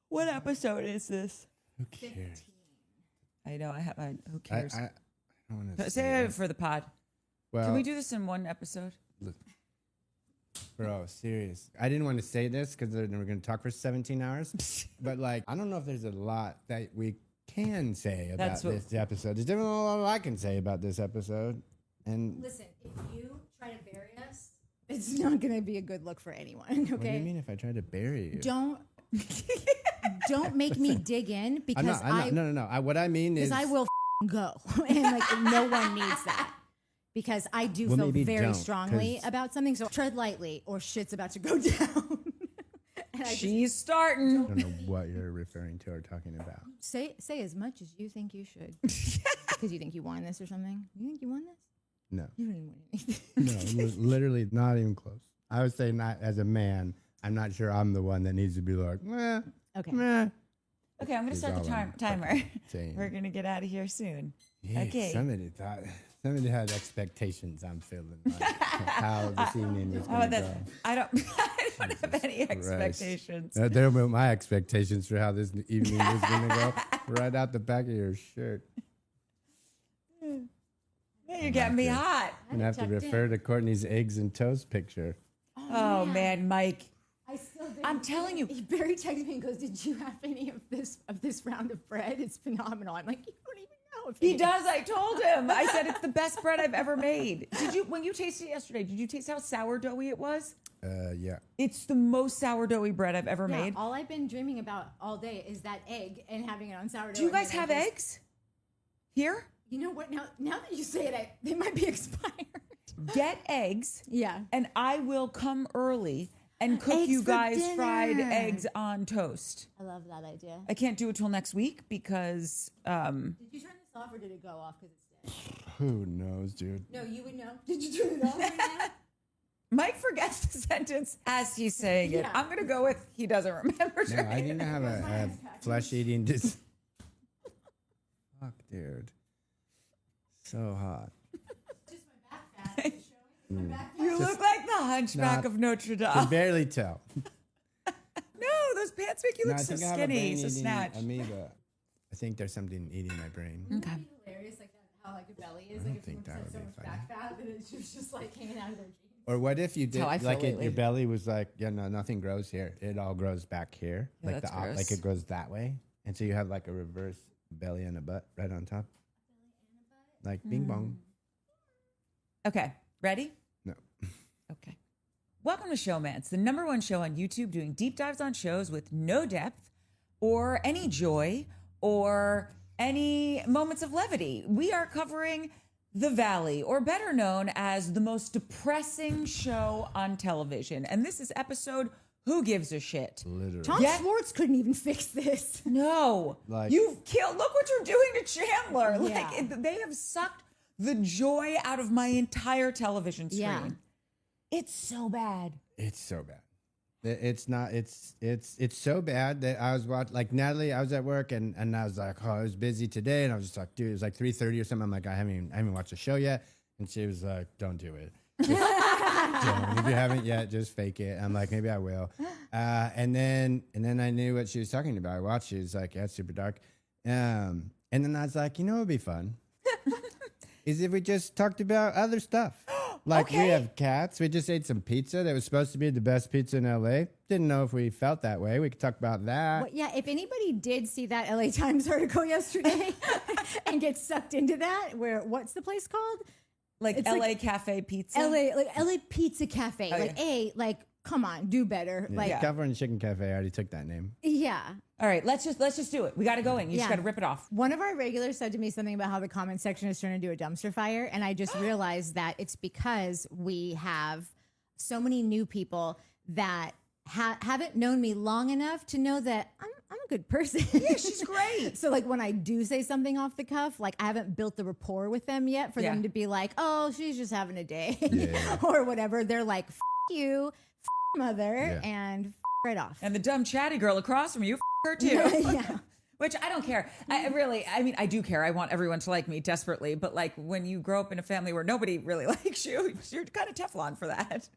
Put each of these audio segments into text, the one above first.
What episode is this? Who cares? 15. I know. Who cares? I don't want to Say it for the pod. Well, Can we do this in one episode? bro, serious. I didn't want to say this because we're going to talk for 17 hours. But like, I don't know if there's a lot that we can say about this episode. There's definitely a lot I can say about this episode. And Listen, if you try to bury us, it's not going to be a good look for anyone. Okay. what do you mean if I try to bury you? Don't make me dig in because No. What I mean is I will go, and like no one needs that. Because I do feel very strongly about something, so tread lightly, or shit's about to go down. She's starting. I don't know what you're referring to or talking about. Say as much as you think you should, because you think you won this or something. You think you won this? No. You didn't win anything. No, literally not even close. I would say not as a man. I'm not sure I'm the one that needs to be like, meh, Okay. meh. Okay, I'm going to start the timer. We're going to get out of here soon. Yeah, Okay. Somebody had expectations. I'm feeling like how this evening was going to go. I don't have any expectations. There were my expectations for how this evening was going to go. Right out the back of your shirt. You're getting me hot. I'm going to have to refer to Courtney's eggs and toast picture. Oh man, Mike. I still did. I'm telling you. Barry texted me and goes, "Did you have any of this round of bread? It's phenomenal." I'm like, "You don't even know if He does. I told him. I said it's the best bread I've ever made. When you tasted it yesterday, did you taste how sourdoughy it was? Yeah. It's the most sourdoughy bread I've ever made. All I've been dreaming about all day is that egg and having it on sourdough. Do you guys have eggs here? You know what? Now that you say it, they might be expired. Get eggs. Yeah. And I will come early and cook Eggs you for guys dinner. fried eggs on toast. I love that idea. I can't do it till next week because Did you turn this off or did it go off because it's dead? Who knows, dude? No, you would know. Did you turn it off right now? Mike forgets the sentence as he's saying it. Yeah. I'm going to go with he doesn't remember. No, I didn't have a flesh-eating Fuck, dude. So hot. Just my back fat is showing. My back fat. You look like the hunchback of Notre Dame. Can barely tell. No, those pants make you look I so think I have a skinny, brain so eating snatched. amoeba. I think there's something eating my brain. Okay. It'd be hilarious, like how like a belly is. I Like don't if think someone that said would so be much funny. back fat that it's just like hanging out of their jeans. Or what if you did how I feel like lately. your belly was like, yeah, no, nothing grows here. It all grows back here, Yeah, like that's gross. like it grows that way, and so you have like a reverse belly and a butt right on top, like bing bong. Okay, ready? No, Okay. Welcome to Showmance, the #1 show on YouTube doing deep dives on shows with no depth or any joy or any moments of levity. We are covering The Valley, or better known as the most depressing show on television. And this is episode Who Gives a Shit? literally. Tom Schwartz couldn't even fix this. No. Like- You've killed. Look what you're doing to Chandler. Yeah. Like, they have sucked the joy out of my entire television screen. Yeah. It's so bad. It's so bad. It's not. It's so bad that I was watching. Like Natalie, I was at work and I was like, oh, I was busy today, and I was just like, dude, it was like 3:30 or something. I'm like, I haven't watched the show yet, and she was like, don't do it. Don't. If you haven't yet, just fake it. I'm like, maybe I will. And then I knew what she was talking about. I watched. She was like, yeah, it's super dark. And then I was like, you know, it'd be fun. Is if we just talked about other stuff. Like we have cats. We just ate some pizza that was supposed to be the best pizza in LA. Didn't know if we felt that way. We could talk about that. Well, yeah, if anybody did see that LA Times article yesterday and get sucked into that, what's the place called? Like It's LA like Cafe Pizza. LA Pizza Cafe. Oh, like come on, do better. Yeah, Like California Chicken Cafe. I already took that name. yeah. All right, let's just do it. We got to go in. You just Yeah. got to rip it off. One of our regulars said to me something about how the comment section is turned into a dumpster fire. And I just realized that it's because we have so many new people that haven't known me long enough to know that I'm a good person. Yeah, she's great. So like when I do say something off the cuff, like I haven't built the rapport with them yet for them to be like, oh, she's just having a day or whatever. They're like, F you, mother, and right off. And the dumb chatty girl across from you, her too. Yeah. Which I don't care. I mean, I do care. I want everyone to like me desperately. But like when you grow up in a family where nobody really likes you, you're kind of Teflon for that.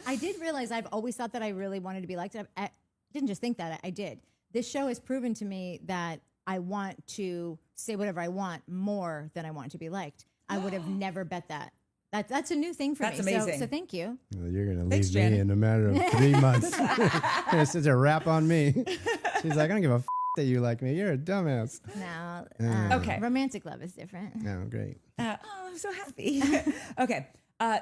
I did realize I've always thought that I really wanted to be liked. I didn't just think that, I did. this show has proven to me that I want to say whatever I want more than I want to be liked. I would have never bet that. That's a new thing for That's me. amazing. So thank you. Well, you're going to Thanks, leave Janet. me in a matter of 3 months. This is a wrap on me. She's like, I don't give a that you like me. You're a dumbass. No. Okay. Romantic love is different. No, great. Oh, I'm so happy. Okay.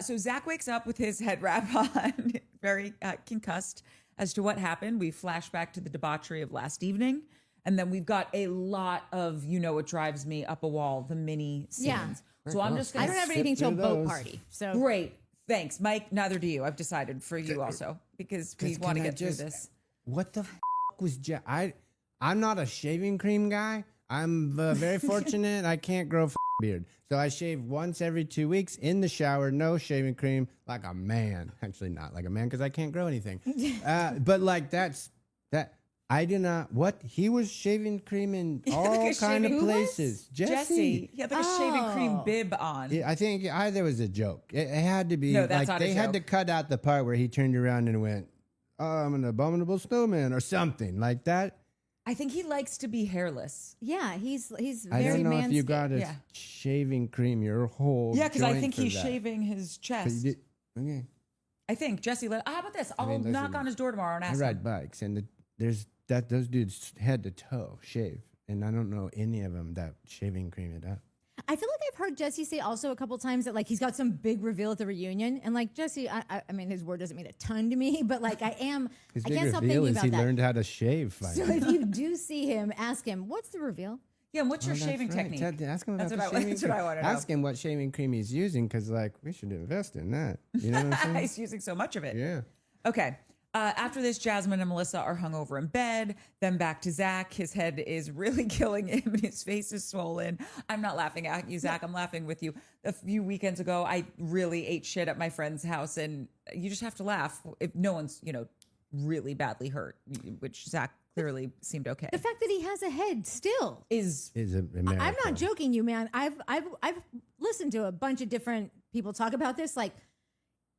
So Zach wakes up with his head wrap on, very concussed as to what happened. We flash back to the debauchery of last evening. And then we've got a lot of, you know, what drives me up a wall, the mini scenes. Yeah. So I'm just going I to don't have skip anything till through boat those. party. So Great. Thanks, Mike. Neither do you. I've decided for you also because we want to Can I get through just- this. What the was I'm not a shaving cream guy. I'm very fortunate. I can't grow beard. So I shave once every 2 weeks in the shower, no shaving cream, like a man. Actually, not like a man because I can't grow anything. But like that. I do not. What he was shaving cream in all like a kind of shaving- places. Jesse. He had like a shaving cream Oh. bib on. Yeah, I think either was a joke. It had to be No, that's like not a they had to joke. cut out the part where he turned around and went, "Oh, I'm an abominable snowman" or something like that. I think he likes to be hairless. yeah, he's I very don't know if you manscaped. got a Yeah. shaving cream your whole. Yeah, because I joint think for he's that. shaving his But chest. you did- okay. I think Jesse. How about this? I'll mean, knock listen, on his door tomorrow and I ask ride him. bikes, and those dudes head to toe shave, and I don't know any of them that shaving cream it up. I feel like I've heard Jesse say also a couple times that like he's got some big reveal at the reunion, and like Jesse, I mean his word doesn't mean a ton to me, but like I His can't big stop reveal thinking is about he that. learned how to shave. So Finally. if you do see him, ask him what's the reveal. Yeah, and what's your Oh, that's shaving right. technique? Ask him about That's the what I- shaving that's what cream. I wanna know. Ask him what shaving cream he's using, because like we should invest in that. You know what I'm saying? He's using so much of it. Yeah. Okay. After this, Jasmine and Melissa are hungover in bed. Then back to Zach. His head is really killing him and his face is swollen. I'm not laughing at you, Zach. I'm laughing with you. A few weekends ago, I really ate shit at my friend's house, and you just have to laugh if no one's, really badly hurt, which Zach clearly seemed okay. The fact that he has a head still. Is Is a miracle. I'm not joking, you man. I've listened to a bunch of different people talk about this. Like,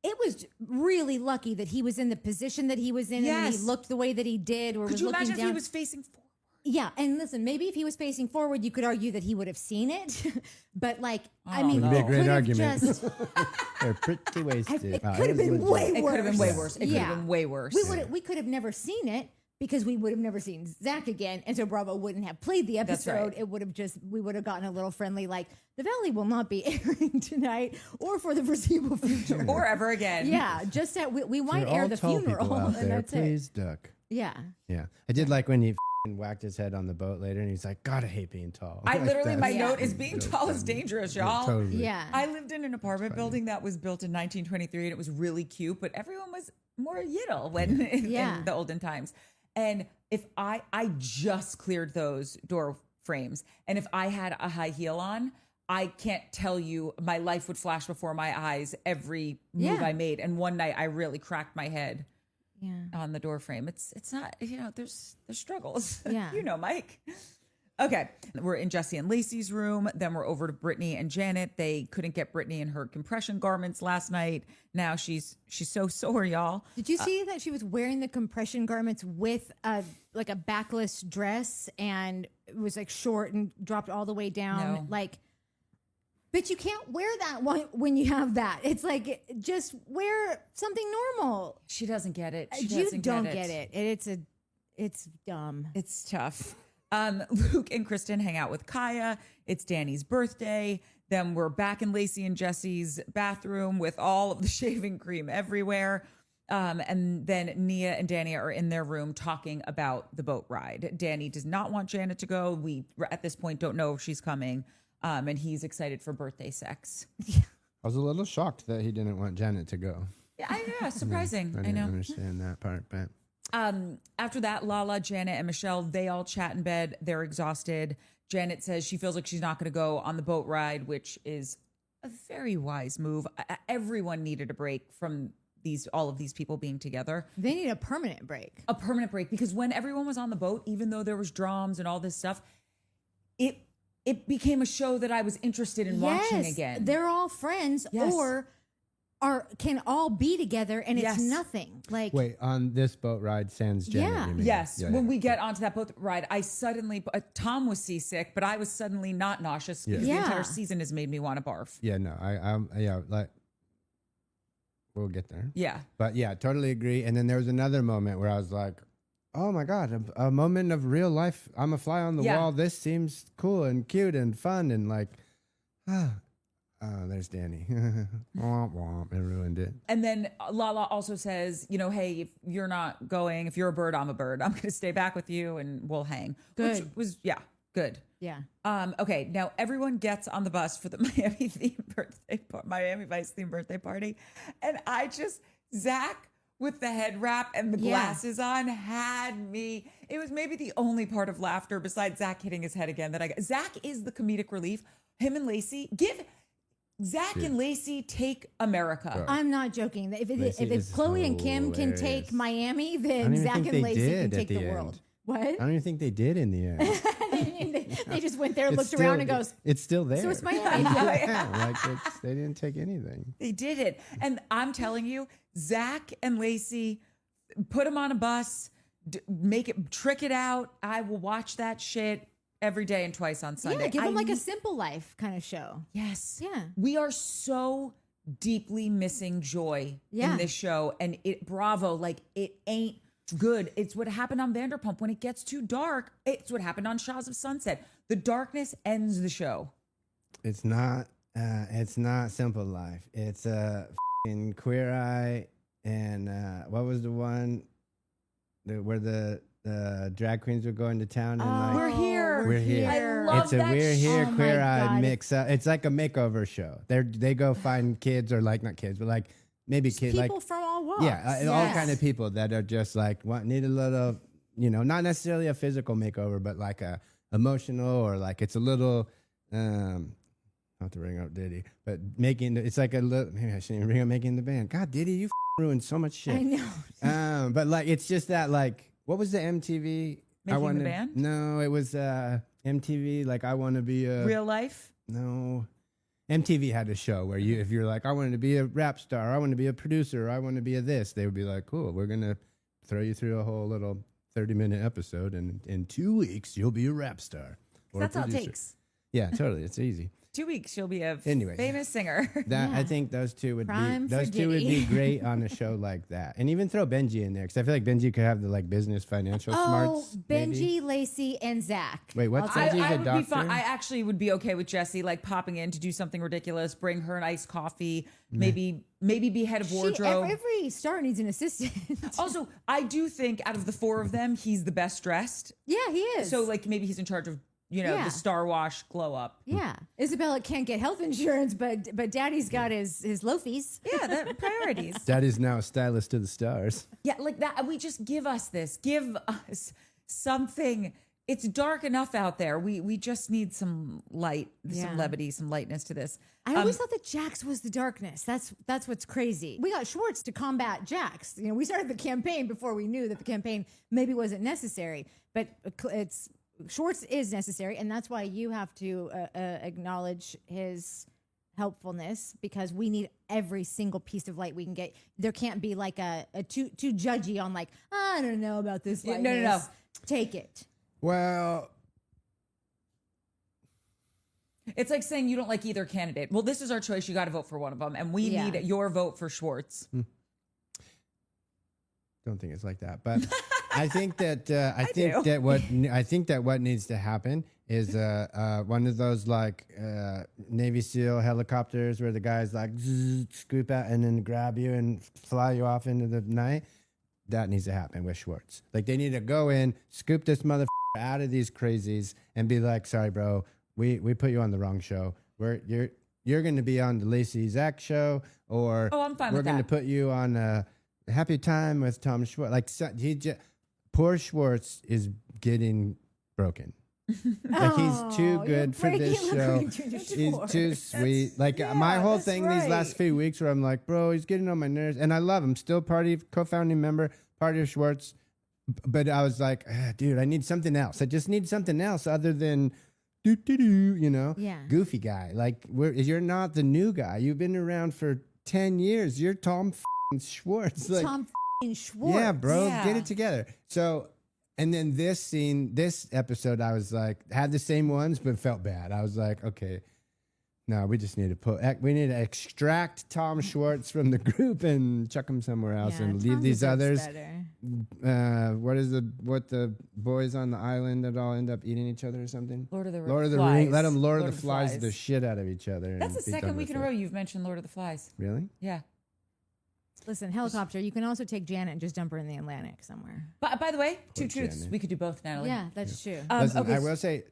it was really lucky that he was in the position that he was in, and that Yes. he looked the way that he did, or could was you looking imagine down. if he was facing forward? Yeah, and listen, maybe if he was facing forward, you could argue that he would have seen it. But like, I Oh, mean, no. It'd be a it great could have argument. just- They're pretty wasted. it Wow, could have it was been legit. way It worse. could have been way worse. It could Yeah. have been way worse. We could have never seen it because we would have never seen Zach again, and so Bravo wouldn't have played the That's episode. right. It would have we would have gotten a little friendly, like the Valley will not be airing tonight or for the foreseeable future. Or ever again. Yeah, just that we might For air all the tall funeral, people out and there, that's it. please duck. Yeah. Yeah, I did like when he whacked his head on the boat later, and he's like, "God, I hate being tall." I Like, literally, my that's note is so being tall is funny. dangerous, y'all. Totally. Yeah. I lived in an apartment building that was built in 1923 and it was really cute, but everyone was more yittle when Yeah. in the olden times. And if I just cleared those door frames, and if I had a high heel on, I can't tell you, my life would flash before my eyes every move Yeah. I made. And one night I really cracked my head Yeah. on the door frame. It's not, there's struggles. Yeah. Mike. Okay. We're in Jesse and Lacey's room. Then we're over to Brittany and Janet. They couldn't get Brittany in her compression garments last night. Now she's so sore, y'all. Did you see that she was wearing the compression garments with a backless dress, and it was like short and dropped all the way down? No. Like, but you can't wear that when you have that. It's like, just wear something normal. She doesn't get it. She You doesn't don't get it. It's dumb. It's tough. Luke and Kristen hang out with Kaya. It's Danny's birthday. Then we're back in Lacey and Jesse's bathroom with all of the shaving cream everywhere. And then Nia and Danny are in their room talking about the boat ride. Danny does not want Janet to go. We, at this point, don't know if she's coming. And he's excited for birthday sex. I was a little shocked that he didn't want Janet to go. Yeah, surprising. I I didn't know. understand that part, but After that, Lala, Janet, and Michelle, they all chat in bed. They're exhausted. Janet says she feels like she's not going to go on the boat ride, which is a very wise move. Everyone needed a break from all of these people being together. They need a permanent break. A permanent break, because when everyone was on the boat, even though there was drums and all this stuff, it became a show that I was interested in watching again. They're all friends, Yes. or can all be together and Yes. it's nothing. Like Wait, on this boat ride, sans Janet, Yeah. you mean? Yes, Yeah, when yeah. we get onto that boat ride, I suddenly Tom was seasick, but I was suddenly not nauseous because the Yeah. entire season has made me want to barf. Yeah, no, yeah, like, we'll get there. Yeah, But yeah, totally agree. And then there was another moment where I was like, oh my God, a moment of real life. I'm a fly on the Yeah. wall. This seems cool and cute and fun. And like, oh, there's Danny. Womp womp. It ruined it. and then Lala also says, you know, hey, if you're not going, if you're a bird, I'm a bird. I'm going to stay back with you and we'll hang. Which Good. was good. yeah. Okay, now everyone gets on the bus for the Miami Vice themed birthday party, and Zach with the head wrap and the Yeah. glasses on had me. It was maybe the only part of laughter besides Zach hitting his head again that I got. Zach is the comedic relief. Him and Lacey give. Zach and Lacey take America. I'm not joking. If Lacey if is Chloe and Kim can hilarious. take Miami, I don't then even Zach think and they Lacey can did at take the the end. world. What? I don't even think they did in the end. they just went there, It's looked still- around, and goes, it's still there. "So it's Miami." Yeah, like they didn't take anything. They did it. And I'm telling you, Zach and Lacey put them on a bus, trick it out. I will watch that shit every day and twice on Sunday. Yeah, give them like a need- simple life kind of show. Yes. Yeah. We are so deeply missing joy Yeah. in this show. And bravo, like it ain't good. It's what happened on Vanderpump. When it gets too dark, it's what happened on Shaws of Sunset. The darkness ends the show. It's not Simple Life. It's f***ing Queer Eye and what was the one where the drag queens were going to town and like We're here. We're here. I love it's a that We're Here Oh my Queer Eye God. mix up. It's like a makeover show. They go find kids or like not kids but like maybe kids like People from all walks. yeah, all kind of people that are just like need a little, not necessarily a physical makeover, but like a emotional or like it's a little, not to bring up Diddy, but it's like a little. Maybe I shouldn't even bring up making the band. God, Diddy, you ruined so much shit. I know. But like it's just that like what was the MTV? Making the Band? No, it was MTV. Like I want to be a Real life. no. MTV had a show where if you're like, I wanted to be a rap star, I want to be a producer, I want to be a this, they would be like, cool, we're going to throw you through a whole little 30-minute episode, and in 2 weeks, you'll be a rap star. Or That's a all it producer. takes. Yeah, totally. It's easy. 2 weeks, you'll be a Anyways. famous singer. That Yeah. I think those two would Prime for would be Diddy. great on a show like that, and even throw Benji in there because I feel like Benji could have the like business financial smarts. Benji, maybe. Lacey, and Zach. Wait, what's I'll that? take- Benji's a would be doctor? fine. I actually would be okay with Jessie like popping in to do something ridiculous, bring her an iced coffee, maybe be head of wardrobe. Every star needs an assistant. Also, I do think out of the four of them, he's the best dressed. Yeah, he is. So like maybe he's in charge of Yeah. the Star Wash glow up. yeah, Isabella can't get health insurance, but Daddy's got his loafies. Yeah, that priorities. That is now a stylist to the stars. Yeah, like that. We just give us this. Give us something. It's dark enough out there. We just need some light, Yeah. some levity, some lightness to this. I always thought that Jax was the darkness. That's what's crazy. We got Schwartz to combat Jax. We started the campaign before we knew that the campaign maybe wasn't necessary, but it's Schwartz is necessary, and that's why you have to acknowledge his helpfulness because we need every single piece of light we can get. There can't be like a too judgy on like I don't know about this. Yeah, Lightness. no. Take it. Well, It's like saying you don't like either candidate. Well, this is our choice. You got to vote for one of them, and we Yeah. need your vote for Schwartz. don't think it's like that, but I think that I do. think that what needs to happen is one of those like Navy SEAL helicopters where the guys like zzz, scoop out and then grab you and fly you off into the night. That needs to happen with Schwartz. Like they need to go in, scoop this motherfucker out of these crazies, and be like, "Sorry, bro, we put you on the wrong show. You're going to be on the Lacey Zach show, or Oh, I'm fine we're with going to that. put you on Happy Time with Tom Schwartz." Like poor Schwartz is getting broken. Like he's too Oh, good for this you're show. breaking to He's Schwartz. too sweet. Like my whole that's thing these last right. few weeks where I'm like, bro, he's getting on my nerves, and I love him. Still co-founding member, party of Schwartz. But I was like, dude, I need something else. I just need something else other than Yeah. goofy guy. Like you're not the new guy. You've been around for 10 years. You're Tom f***ing Schwartz. Like, Tom f***ing Schwartz. yeah, bro, Yeah. get it together. So, and then this episode, I was like, had the same ones, but felt bad. I was like, okay, no, we just need to extract Tom Schwartz from the group and chuck him somewhere else and leave Tom these deserves others. better. What the boys on the island that all end up eating each other or something? Lord of the Rings. Flies. Let them Lord of Lord the Flies the shit out of each other. That's the and be second done week with in a it. row you've mentioned Lord of the Flies. Really? Yeah. Listen, helicopter, you can also take Janet and just dump her in the Atlantic somewhere. But by the way, two truths. Janet. We could do both, Natalie. Yeah, that's true. Listen, okay, I will say,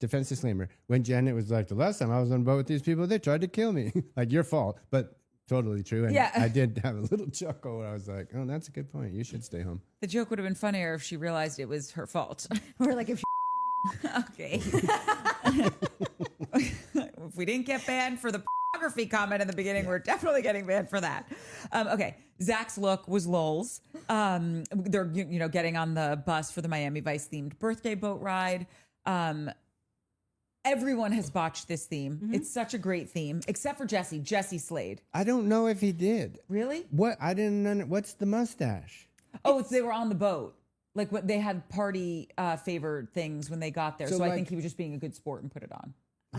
defense disclaimer, when Janet was like, the last time I was on a boat with these people, they tried to kill me. Like, your fault, but totally true. And Yeah. I did have a little chuckle where I was like, oh, that's a good point. You should stay home. The joke would have been funnier if she realized it was her fault. We're like, if she Okay. If we didn't get banned for the pornography comment in the beginning, we're definitely getting banned for that. Okay. Zach's look was lols. They're, getting on the bus for the Miami Vice themed birthday boat ride. Everyone has botched this theme. Mm-hmm. It's such a great theme, except for Jesse. Jesse slayed. I don't know if he did. Really? What? I didn't know. What's the mustache? Oh, they were on the boat. Like what they had party favored things when they got there. So, So I like- think he was just being a good sport and put it on.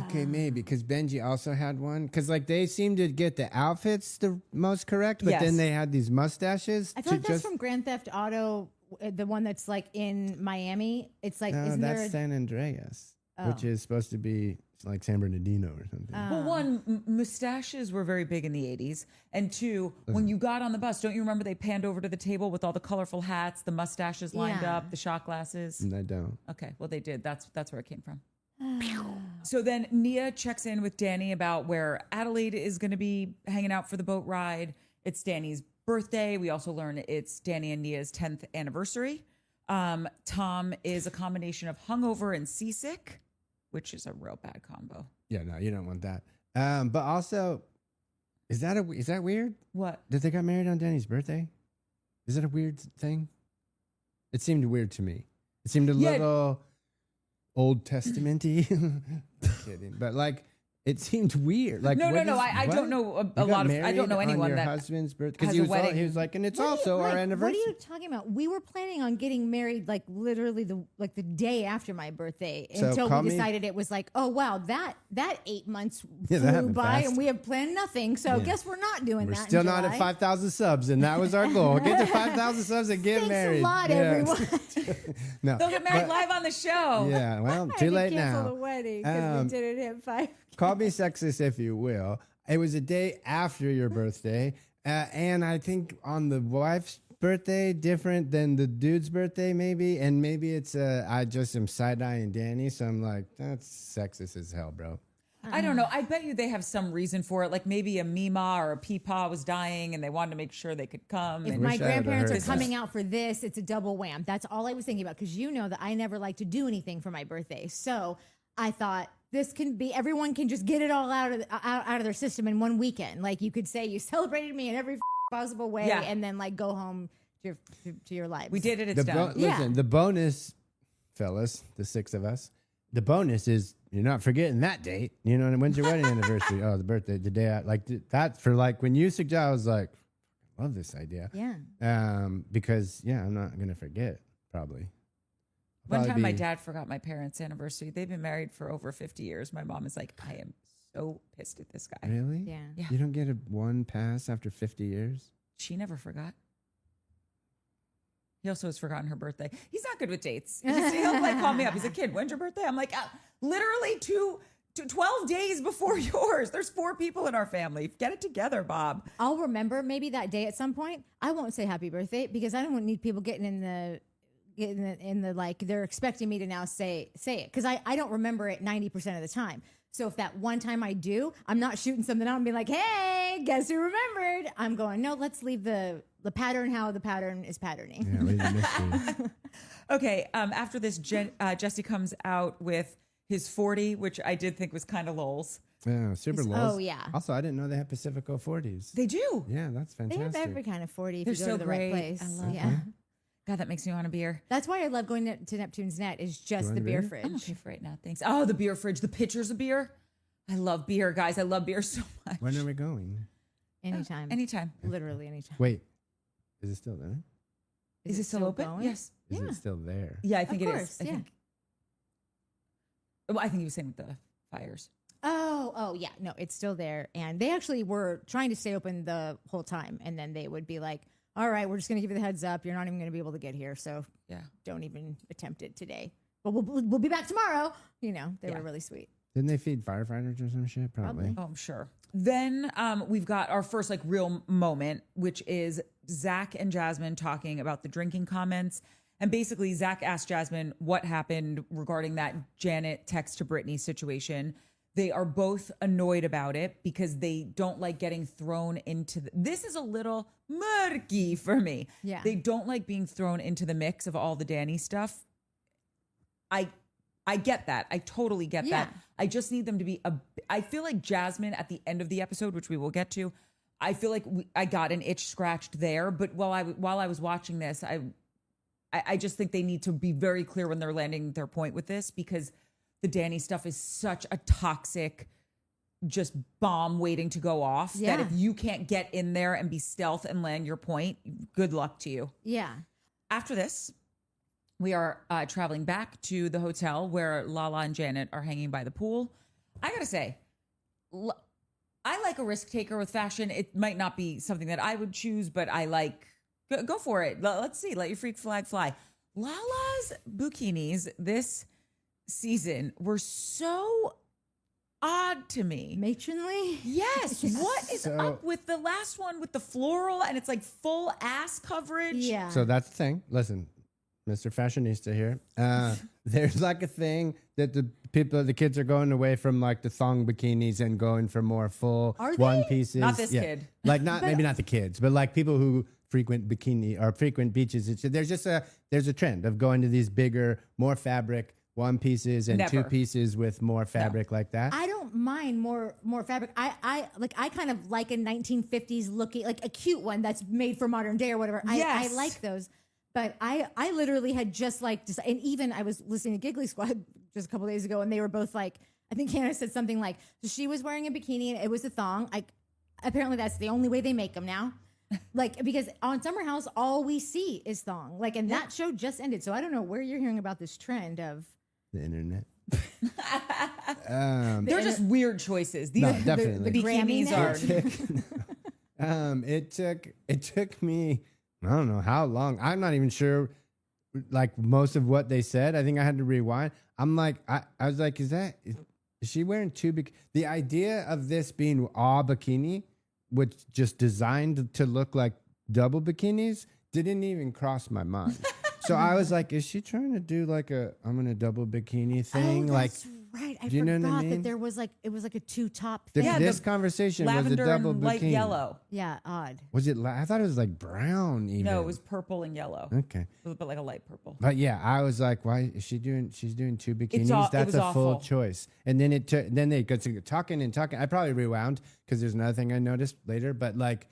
Okay, maybe because Benji also had one. Because like they seem to get the outfits the most correct, but Yes. then they had these mustaches. I feel like that's from Grand Theft Auto, the one that's like in Miami. It's like, No, isn't that's there? San Andreas, which is supposed to be like San Bernardino or something. Well, one, mustaches were very big in the 80s. And two, when you got on the bus, don't you remember they panned over to the table with all the colorful hats, the mustaches lined Yeah. up, the shot glasses? And I don't. Okay, well, they did. That's where it came from. So then Nia checks in with Danny about where Adelaide is going to be hanging out for the boat ride. It's Danny's birthday. We also learn it's Danny and Nia's 10th anniversary. Tom is a combination of hungover and seasick, which is a real bad combo. Yeah, no, you don't want that. But also, is that weird What? that they got married on Danny's birthday? Is it a weird thing? It seemed weird to me. It seemed a little Old Testament-y. Kidding, but like it seemed weird. Like No. what is- I what? don't know You a got lot of. I don't know married anyone on your that husband's birthday has because a wedding. he was like, and it's What are you- also our Mike, anniversary. What are you talking about? We were planning on getting married like literally the day after my birthday So until call we me- decided it was like, oh wow, that 8 months Yeah, that flew happened by fast. and we have planned nothing. So Yeah. guess we're not doing We're that. still in not at July. 5,000 subs, and that was our goal. Get to 5,000 subs and get Thanks married. a lot, Yeah. everyone. No, they'll get married but- live on the show. Yeah, well, I had too to late cancel now. the wedding because we didn't hit 5. Call me sexist if you will. It was a day after your birthday, and I think on the wife's birthday, different than the dude's birthday, maybe. And maybe it's I just am side-eyeing Danny, so I'm like, that's sexist as hell, bro. I don't know. I bet you they have some reason for it. Like maybe a Mima or a Peepaw was dying and they wanted to make sure they could come. If And my Wish I had grandparents heard are that. coming out for this, it's a double wham. That's all I was thinking about because you know that I never like to do anything for my birthday. So I thought this can be everyone can just get it all out of their system in one weekend. Like you could say you celebrated me in every possible way, Yeah. and then like go home to your lives. we did it. It's done. Yeah. Listen, the bonus, fellas, the 6 of us, the bonus is you're not forgetting that date. You know, and when's your wedding anniversary? Oh, the birthday, the day out. Like that for like when you suggest, I was like, love this idea. Yeah. Because I'm not gonna forget probably. One Probably time my be- dad forgot my parents' anniversary. They've been married for over 50 years. My mom is like, I am so pissed at this guy. Really? Yeah. Yeah. You don't get a one pass after 50 years? She never forgot. He also has forgotten her birthday. He's not good with dates. He'll like call me up. He's like, kid, when's your birthday? I'm like, literally 12 days before yours. There's 4 people in our family. Get it together, Bob. I'll remember maybe that day at some point. I won't say happy birthday because I don't need people getting in the like they're expecting me to now say it because I don't remember it 90% of the time. So if that one time I do, I'm not shooting something out and being like, hey, guess who remembered? I'm going, no, let's leave the pattern how the pattern is patterning. Yeah, leave the mystery. Okay. After this, Jesse comes out with his 40, which I did think was kind of lols. Yeah, super It's- lows. oh, yeah. Also, I didn't know they had Pacifico 40s. They do. Yeah, that's They fantastic. have every kind of 40 if They're you go so to the great. right place. I love yeah. God, that makes me want a beer. That's why I love going to Neptune's Net is just want the a beer beer? fridge. I'm okay for right now. Thanks. Oh, the beer fridge, the pitchers of beer. I love beer, guys. I love beer so much. When are we going? Anytime. Anytime. Literally anytime. Wait, is it still there? Is it still open? going? Yes. Is Yeah. it still there? Yeah, I think Of it course, is. I yeah. think. Well, I think he was saying with the fires. Oh, yeah. No, it's still there. And they actually were trying to stay open the whole time. And then they would be like, all right, we're just going to give you the heads up. You're not even going to be able to get here. So Yeah. don't even attempt it today. But we'll be back tomorrow. You know, they Yeah. were really sweet. Didn't they feed firefighters or some shit? Probably. Oh, I'm sure. Then we've got our first like real moment, which is Zach and Jasmine talking about the drinking comments. And basically, Zach asked Jasmine what happened regarding that Janet text to Brittany situation. They are both annoyed about it because they don't like getting thrown into this is a little murky for me. Yeah. They don't like being thrown into the mix of all the Danny stuff. I get that. I totally get Yeah. that. I just need them to be I feel like Jasmine at the end of the episode, which we will get to, I feel like I got an itch scratched there. But while I was watching this, I just think they need to be very clear when they're landing their point with this, because the Danny stuff is such a toxic, just bomb waiting to go off, Yeah. that if you can't get in there and be stealth and land your point, good luck to you. Yeah. After this, we are traveling back to the hotel where Lala and Janet are hanging by the pool. I gotta say, I like a risk taker with fashion. It might not be something that I would choose, but I like, go for it. Let's see, let your freak flag fly. Lala's bikinis this season were so odd to me. Matronly? Yes. What is So- up with the last one with the floral and it's like full ass coverage? Yeah. So that's the thing. Listen, Mr. Fashionista here. There's like a thing that the kids are going away from like the thong bikinis and going for more full Are one they? pieces. Not this kid. Like maybe not the kids, but like people who frequent bikini or frequent beaches. There's a trend of going to these bigger, more fabric one pieces and two Never. pieces with more fabric like that. I don't mind more fabric. I kind of like a 1950s looking, like a cute one that's made for modern day or whatever. I Yes. like those. But I literally had and even I was listening to Giggly Squad just a couple days ago, and they were both like, I think Hannah said something like, so she was wearing a bikini and it was a thong. Apparently that's the only way they make them now. Like, because on Summer House, all we see is thong. Like, and that show just ended. So I don't know where you're hearing about this trend of. The internet. They're just weird choices. These No, are definitely. the Grammy bikinis now? are. It took me, I don't know how long. I'm not even sure like most of what they said. I think I had to rewind. I'm like, I was like, is she wearing two the idea of this being all bikini, which just designed to look like double bikinis, didn't even cross my mind. So I was like, is she trying to do like I'm in a double bikini thing? Oh, like, that's right. I do you know forgot what I mean? that there was like, it was like a two top the- thing. Yeah, this the conversation was a Lavender double and bikini. light yellow. Yeah, odd. Was it? I thought it was like brown. Even No, it was purple and yellow. okay. But like a light purple. But yeah, I was like, why is she doing? She's doing two bikinis. It That's was a full awful. choice. And then then they got to talking and talking. I probably rewound because there's another thing I noticed later. But like,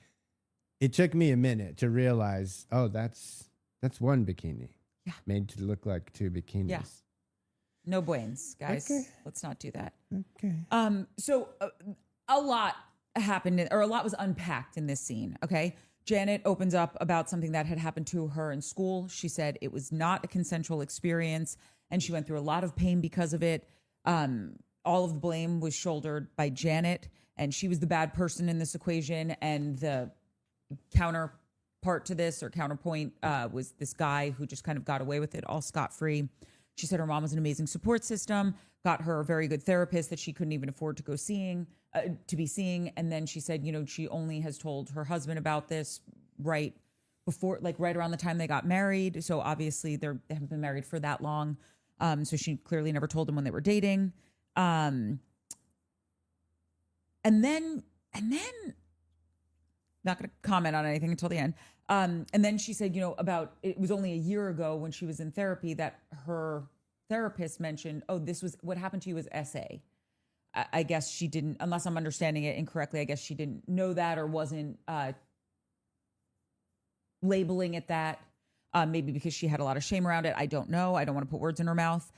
it took me a minute to realize, oh, that's one bikini. Yeah. Made to look like two bikinis. Yeah. No buenos, guys. Okay. Let's not do that. Okay. So a lot happened, or a lot was unpacked in this scene. Okay. Janet opens up about something that had happened to her in school. She said it was not a consensual experience and she went through a lot of pain because of it. All of the blame was shouldered by Janet, and she was the bad person in this equation. And the counterpart to this, or counterpoint, was this guy who just kind of got away with it all scot-free. She said her mom was an amazing support system, got her a very good therapist that she couldn't even afford to go be seeing. And then she said, she only has told her husband about this right around the time they got married. So obviously they haven't been married for that long. So she clearly never told him when they were dating. And then not going to comment on anything until the end. And then she said, about it was only a year ago when she was in therapy that her therapist mentioned, oh, this was what happened to you was SA. I guess she didn't, unless I'm understanding it incorrectly, I guess she didn't know that or wasn't labeling it that. Maybe because she had a lot of shame around it. I don't know. I don't want to put words in her mouth.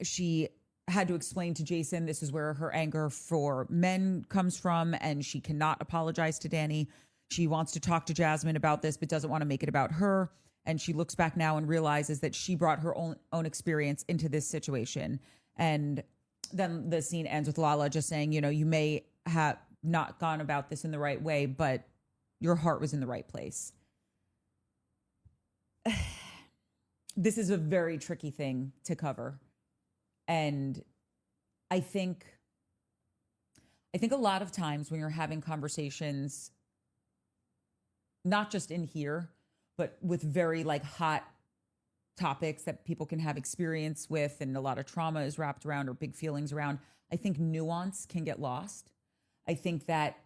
She had to explain to Jason this is where her anger for men comes from, and she cannot apologize to Danny. She wants to talk to Jasmine about this, but doesn't want to make it about her. And she looks back now and realizes that she brought her own experience into this situation. And then the scene ends with Lala just saying, you may have not gone about this in the right way, but your heart was in the right place. This is a very tricky thing to cover. And I think a lot of times when you're having conversations, not just in here, but with very like hot topics that people can have experience with and a lot of trauma is wrapped around or big feelings around, I think nuance can get lost. I think that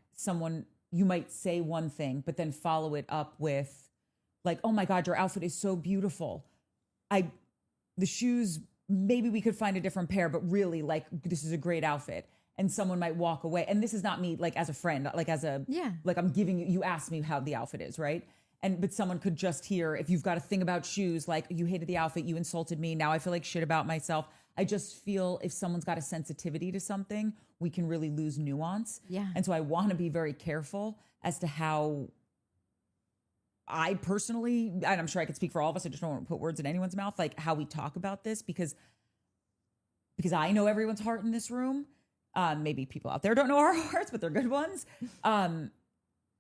you might say one thing, but then follow it up with like, oh my God, your outfit is so beautiful. The shoes, maybe we could find a different pair, but really like, this is a great outfit. And someone might walk away. And this is not me, like as a friend, like like I'm giving you asked me how the outfit is, right? But someone could just hear, if you've got a thing about shoes, like you hated the outfit, you insulted me. Now I feel like shit about myself. I just feel if someone's got a sensitivity to something, we can really lose nuance. Yeah. And so I want to be very careful as to how I personally, and I'm sure I could speak for all of us, I just don't want to put words in anyone's mouth, like how we talk about this, because I know everyone's heart in this room. Maybe people out there don't know our hearts, but they're good ones. And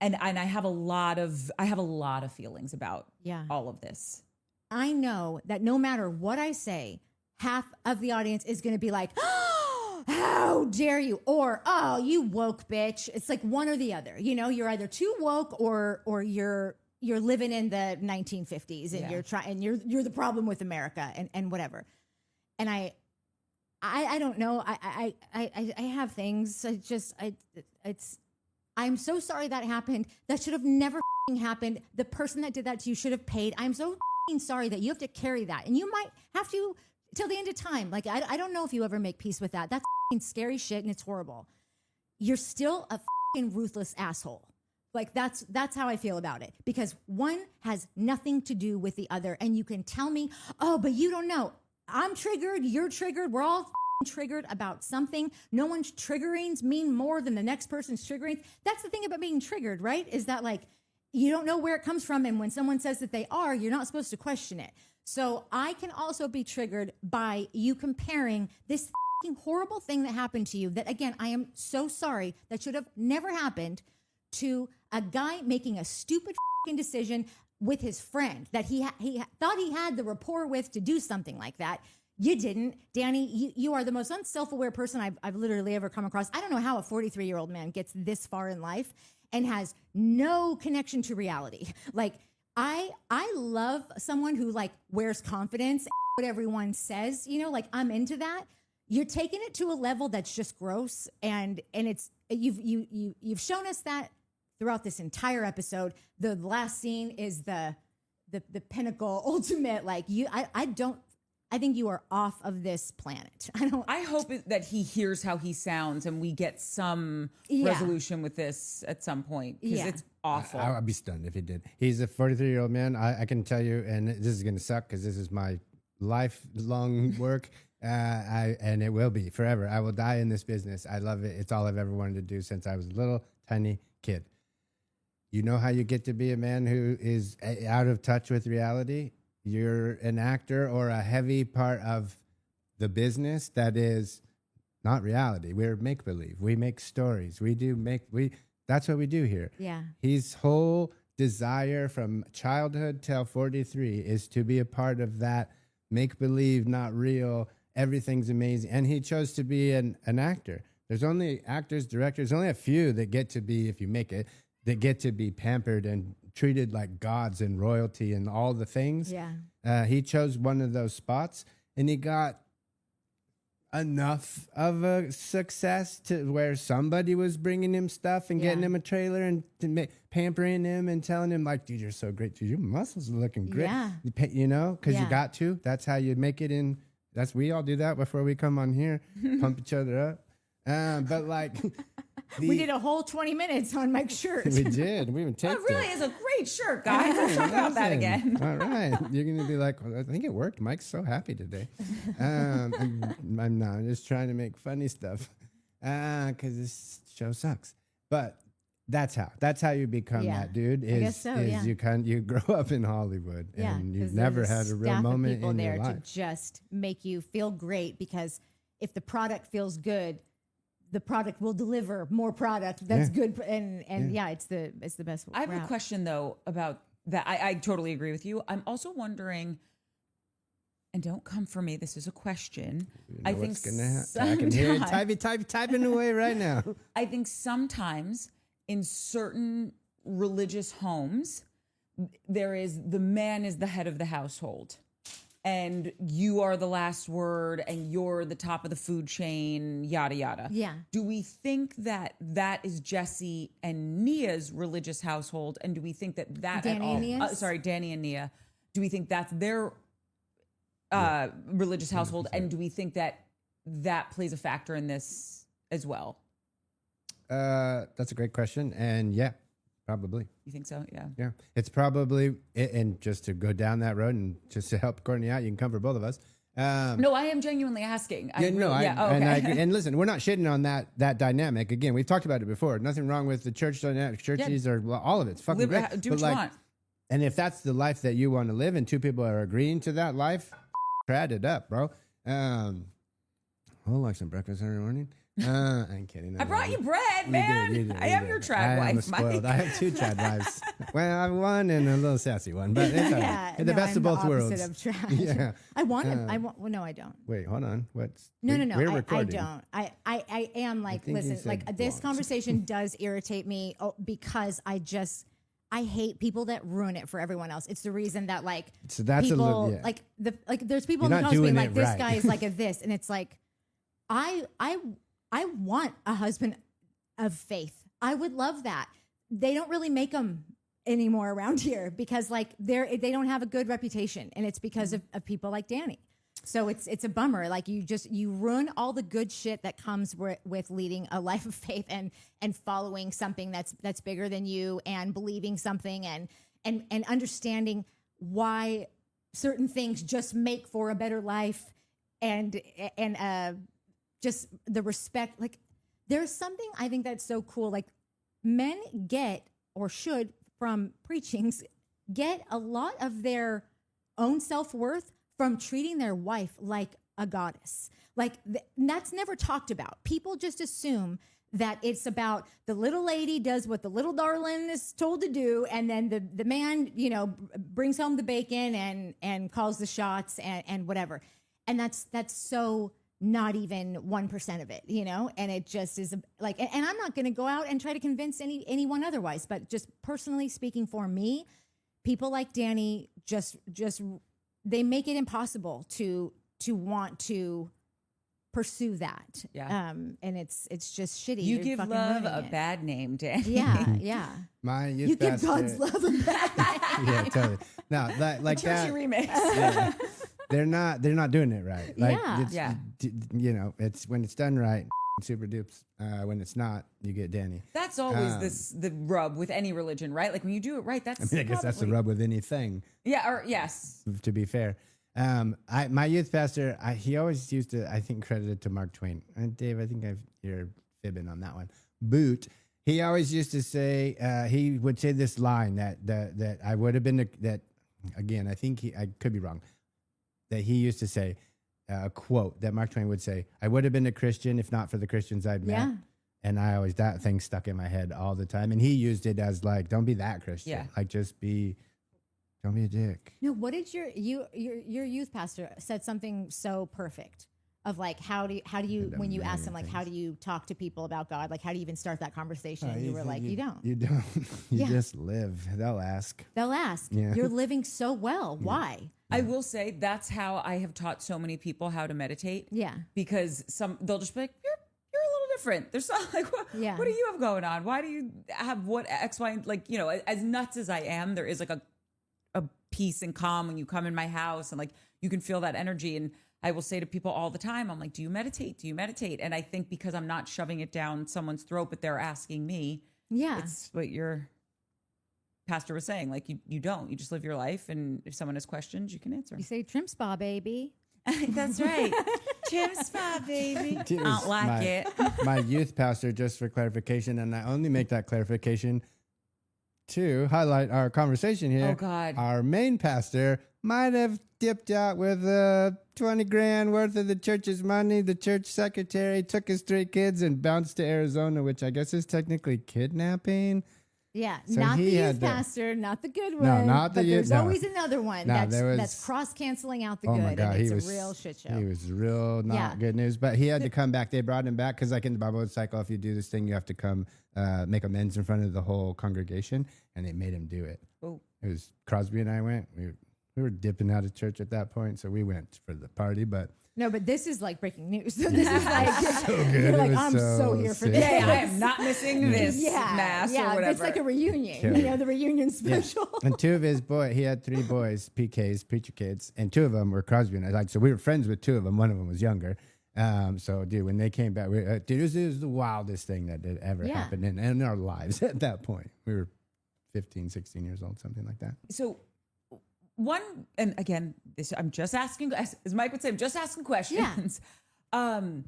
I have a lot of feelings about all of this. I know that no matter what I say, half of the audience is going to be like, oh, how dare you? Or, oh, you woke bitch. It's like one or the other. You're either too woke or you're living in the 1950s and you're the problem with America and whatever. And I don't know. I have things. I'm so sorry that happened. That should have never happened. The person that did that to you should have paid. I'm so sorry that you have to carry that. And you might have to till the end of time. Like, I don't know if you ever make peace with that. That's scary shit and it's horrible. You're still a ruthless asshole. Like, that's how I feel about it. Because one has nothing to do with the other. And you can tell me, oh, but you don't know. I'm triggered. You're triggered. We're all triggered about something. No one's triggerings mean more than the next person's triggering. That's the thing about being triggered, right? Is that like, you don't know where it comes from. And when someone says that they are, you're not supposed to question it. So I can also be triggered by you comparing this horrible thing that happened to you that, again, I am so sorry, that should have never happened, to a guy making a stupid decision with his friend that he thought he had the rapport with to do something like that. You didn't. Danny, you are the most unself-aware person I've literally ever come across. I don't know how a 43-year-old man gets this far in life and has no connection to reality. Like, I love someone who like wears confidence, what everyone says, like I'm into that. You're taking it to a level that's just gross. And it's, you've shown us that throughout this entire episode. The last scene is the pinnacle, ultimate, like I think you are off of this planet. I hope that he hears how he sounds and we get some resolution with this at some point, because it's awful. I'd be stunned if he did. He's a 43-year-old man. I can tell you, and this is going to suck because this is my lifelong work, and it will be forever. I will die in this business. I love it. It's all I've ever wanted to do since I was a little tiny kid. You know how you get to be a man who is out of touch with reality? You're an actor or a heavy part of the business that is not reality. We're make-believe. We make stories. That's what we do here. Yeah. His whole desire from childhood till 43 is to be a part of that make-believe, not real, everything's amazing. And he chose to be an actor. There's only actors, directors, only a few that get to be, if you make it, that get to be pampered and treated like gods and royalty and all the things. Yeah. He chose one of those spots, and he got enough of a success to where somebody was bringing him stuff and getting him a trailer and pampering him and telling him like, dude, you're so great. Dude, your muscles are looking great. Yeah. Because you got to. That's how you make it in. We all do that before we come on here, pump each other up. But like, We did a whole 20 minutes on Mike's shirt. We did. We even That taped really it. is a great shirt, guys. Let's talk about that Listen. again. All right. You're going to be like, well, I think it worked. Mike's so happy today. I'm not. I'm just trying to make funny stuff because this show sucks. But that's how you become Yeah. that dude. I guess so, yeah. You grow up in Hollywood and you've never had a real moment in your life. To just make you feel great, because if the product feels good, the product will deliver more product that's good, and it's the best. I have a question though about that. I totally agree with you. I'm also wondering, and don't come for me, this is a question. I think what's gonna happen. I can hear it typing away right now. I think sometimes in certain religious homes, the man is the head of the household, and you are the last word, and you're the top of the food chain, yada yada. Yeah. Do we think that is Jesse and Nia's religious household, and do we think that Danny and Nia's? Danny and Nia? Do we think that's their religious household, and do we think that plays a factor in this as well? That's a great question, and yeah, probably. You think so? Yeah. Yeah, it's probably, and just to go down that road and just to help Courtney out, you can come for both of us. No, I am genuinely asking. I agree. Okay. And listen, we're not shitting on that dynamic. Again, we've talked about it before. Nothing wrong with the church dynamic. Churches are all of it's fucking great. Do what you want. And if that's the life that you want to live, and two people are agreeing to that life, trad it up, bro. I'll like some breakfast every morning. I'm kidding. I brought you bread, man. You did, I am your trad wife, Mike. I have two trad wives. Well, I have one and a little sassy one, but it's all right. The best of both worlds. Of trad. Yeah. I want him. Well, no, I don't. Wait, hold on. What's No. We're I recording. don't. I am like, think you listen, said like this blonde. conversation does irritate me because I hate people that ruin it for everyone else. It's the reason that like So that's people a little, yeah. like there's people You're in the not comments being doing like, it this right. guy is like a this, and it's like, I want a husband of faith. I would love that. They don't really make them anymore around here because like they don't have a good reputation, and it's because of people like Danny. So it's a bummer. Like you ruin all the good shit that comes with leading a life of faith and following something that's bigger than you, and believing something and understanding why certain things just make for a better life, and just the respect. Like there's something I think that's so cool. Like men get, or should, from preachings, get a lot of their own self-worth from treating their wife like a goddess. Like that's never talked about. People just assume that it's about the little lady does what the little darling is told to do, and then the man, brings home the bacon and calls the shots and whatever. And that's so not even 1% of it, and it just is like, and I'm not going to go out and try to convince anyone otherwise, but just personally speaking for me, people like Danny just they make it impossible to want to pursue that. Yeah. And it's just shitty. You You're give fucking love ruining a it. bad name, Danny. Yeah. My youth You give pastor- God's love a bad name. Yeah, totally. No, like Churchy that. remix. Yeah. They're not doing it right. Like, Yeah. it's, Yeah. It's when it's done right, super dupes. When it's not, you get Danny. That's always the rub with any religion, right? Like when you do it right, that's I guess that's the rub with anything. Yeah, or yes. To be fair, my youth pastor, he always used to, I think, credit it to Mark Twain. And Dave, I think you're fibbing on that one. Boot. He always used to say, he would say this line that I would have been, that again, I think I could be wrong, that he used to say, a quote that Mark Twain would say, I would have been a Christian if not for the Christians I'd met. Yeah. And that thing stuck in my head all the time. And he used it as like, don't be that Christian. Yeah. Like don't be a dick. No, what did your youth pastor said something so perfect of like, how do you when you asked him like, how do you talk to people about God? Like, how do you even start that conversation? And you were like, you don't. You don't. You Yeah. just live. They'll ask. They'll ask. Yeah. You're living so well. Why? I will say that's how I have taught so many people how to meditate. Yeah. Because they'll just be like, you're a little different. There's not like, what do you have going on? Why do you have what X, Y, and like, as nuts as I am, there is like a peace and calm when you come in my house, and like you can feel that energy. And I will say to people all the time, I'm like, do you meditate? Do you meditate? And I think because I'm not shoving it down someone's throat, but they're asking me, Yeah. it's what your pastor was saying. Like you don't, you just live your life. And if someone has questions, you can answer. You say trim spa, baby. That's right. Trim spa, baby. I It was don't like it. my youth pastor, just for clarification, and I only make that clarification to highlight our conversation here. Oh, God. Our main pastor might have dipped out with 20 grand worth of the church's money. The church secretary took his 3 kids and bounced to Arizona, which I guess is technically kidnapping. Yeah, So not the he had youth the- pastor, not the good one. No, not the but youth- there's no. always another one No, that's there was- that's cross canceling out the Oh good, my God, and it's he was a real shit show. He was real not Yeah. good news, but he had to come back. They brought him back because, like in the Bible cycle, if you do this thing, you have to come make amends in front of the whole congregation, and they made him do it. Oh. It was Crosby and I went. We were dipping out of church at that point, so we went for the party. But No, but this is like breaking news. So this is like so good. you're It like, was I'm so here for sick. this. Yeah, I am not missing this mass or whatever. It's like a reunion. Yeah. You know, the reunion Yeah. special. And 2 of his he had 3 boys, PKs, preacher kids, and 2 of them were Crosby and I. Like, so we were friends with 2 of them. One of them was younger. So, dude, when they came back, dude, it was the wildest thing that had ever Yeah. happened in our lives at that point. We were 15, 16 years old, something like that. So one, and again, this I'm just asking, as Mike would say, I'm just asking questions. I'm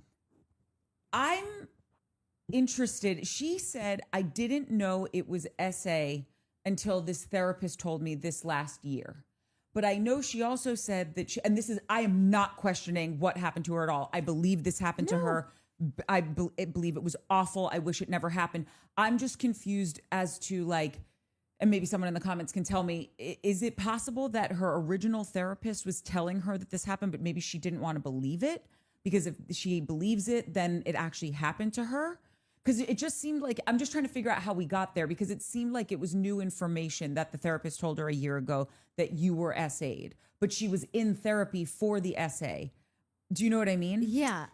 interested. She said, I didn't know it was SA until this therapist told me this last year. But I know she also said that she, and this is, I am not questioning what happened to her at all. I believe this happened to her. I believe it was awful. I wish it never happened. I'm just confused as to like, and maybe someone in the comments can tell me, is it possible that her original therapist was telling her that this happened, but maybe she didn't want to believe it? Because if she believes it, then it actually happened to her. Because it just seemed like, I'm just trying to figure out how we got there, because it seemed like it was new information that the therapist told her a year ago that you were SA'd, but she was in therapy for the SA. Do you know what I mean? Yeah.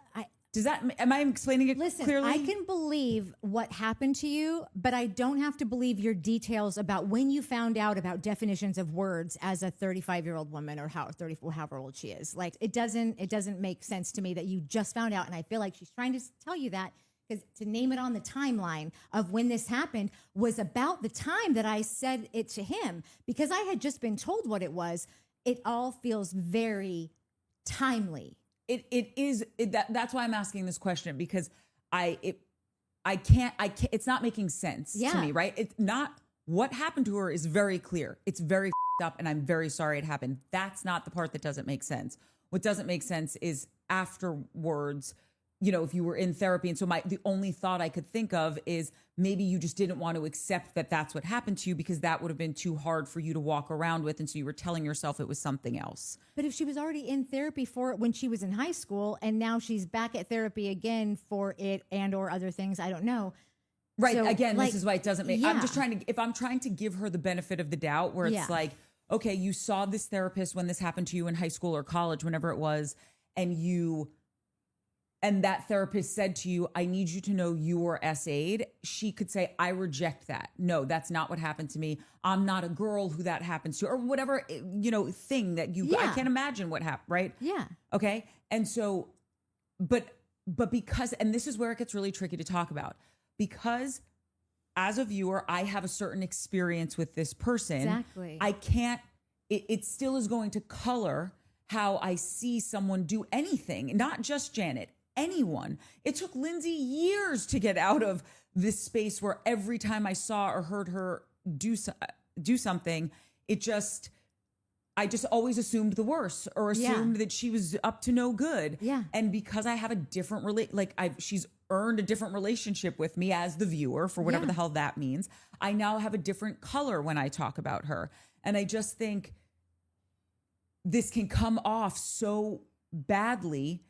Does that, am I explaining it Listen, clearly? I can believe what happened to you, but I don't have to believe your details about when you found out about definitions of words as a 35-year-old woman or however old she is. Like it doesn't make sense to me that you just found out. And I feel like she's trying to tell you that because to name it on the timeline of when this happened was about the time that I said it to him, because I had just been told what it was. It all feels very timely. That's why I'm asking this question, because I can't, it's not making sense to me, right? It's not, what happened to her is very clear. It's very up, and I'm very sorry it happened. That's not the part that doesn't make sense. What doesn't make sense is afterwards, you know, if you were in therapy. And so the only thought I could think of is maybe you just didn't want to accept that that's what happened to you, because that would have been too hard for you to walk around with. And so you were telling yourself it was something else. But if she was already in therapy for it when she was in high school, and now she's back at therapy again for it and or other things, I don't know. Right. So, Again, like, this is why it doesn't make, yeah. I'm just trying to, if I'm trying to give her the benefit of the doubt, where it's Yeah. like, okay, you saw this therapist when this happened to you in high school or college, whenever it was, and that therapist said to you, I need you to know you were SA'd. She could say, I reject that. No, that's not what happened to me. I'm not a girl who that happens to, or whatever, you know, thing that you, I Yeah. can't imagine what happened, right? Yeah. Okay. And so, but because, and this is where it gets really tricky to talk about, because as a viewer, I have a certain experience with this person. Exactly. I can't, it still is going to color how I see someone do anything, not just Janet, anyone. It took Lindsay years to get out of this space where every time I saw or heard her do something, I just always assumed the worst, or assumed that she was up to no good. Yeah. And because I have a different she's earned a different relationship with me as the viewer, for whatever Yeah. the hell that means, I now have a different color when I talk about her. And I just think this can come off so badly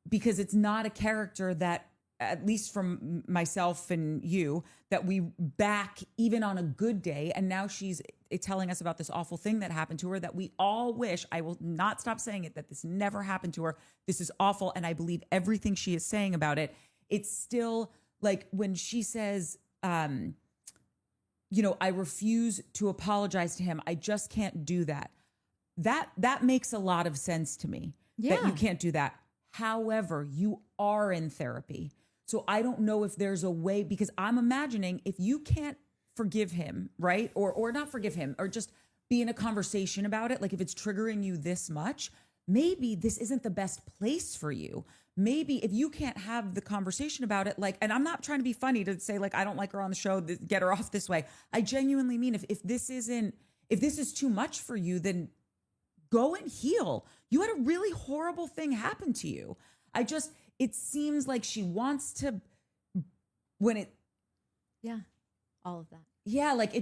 because it's not a character that, at least from myself and you, that we back even on a good day. And now she's telling us about this awful thing that happened to her that we all wish, I will not stop saying it, that this never happened to her. This is awful. And I believe everything she is saying about it. It's still like when she says, you know, I refuse to apologize to him. I just can't do that. That makes a lot of sense to me, that you Yeah. can't do that. However, you are in therapy. So I don't know if there's a way, because I'm imagining if you can't forgive him, right? Or not forgive him, or just be in a conversation about it. Like if it's triggering you this much, maybe this isn't the best place for you. Maybe if you can't have the conversation about it, like, and I'm not trying to be funny to say like, I don't like her on the show, get her off this way. I genuinely mean, if this is too much for you, then go and heal. You had a really horrible thing happen to you. It seems like she wants to, Yeah. All of that. yeah, like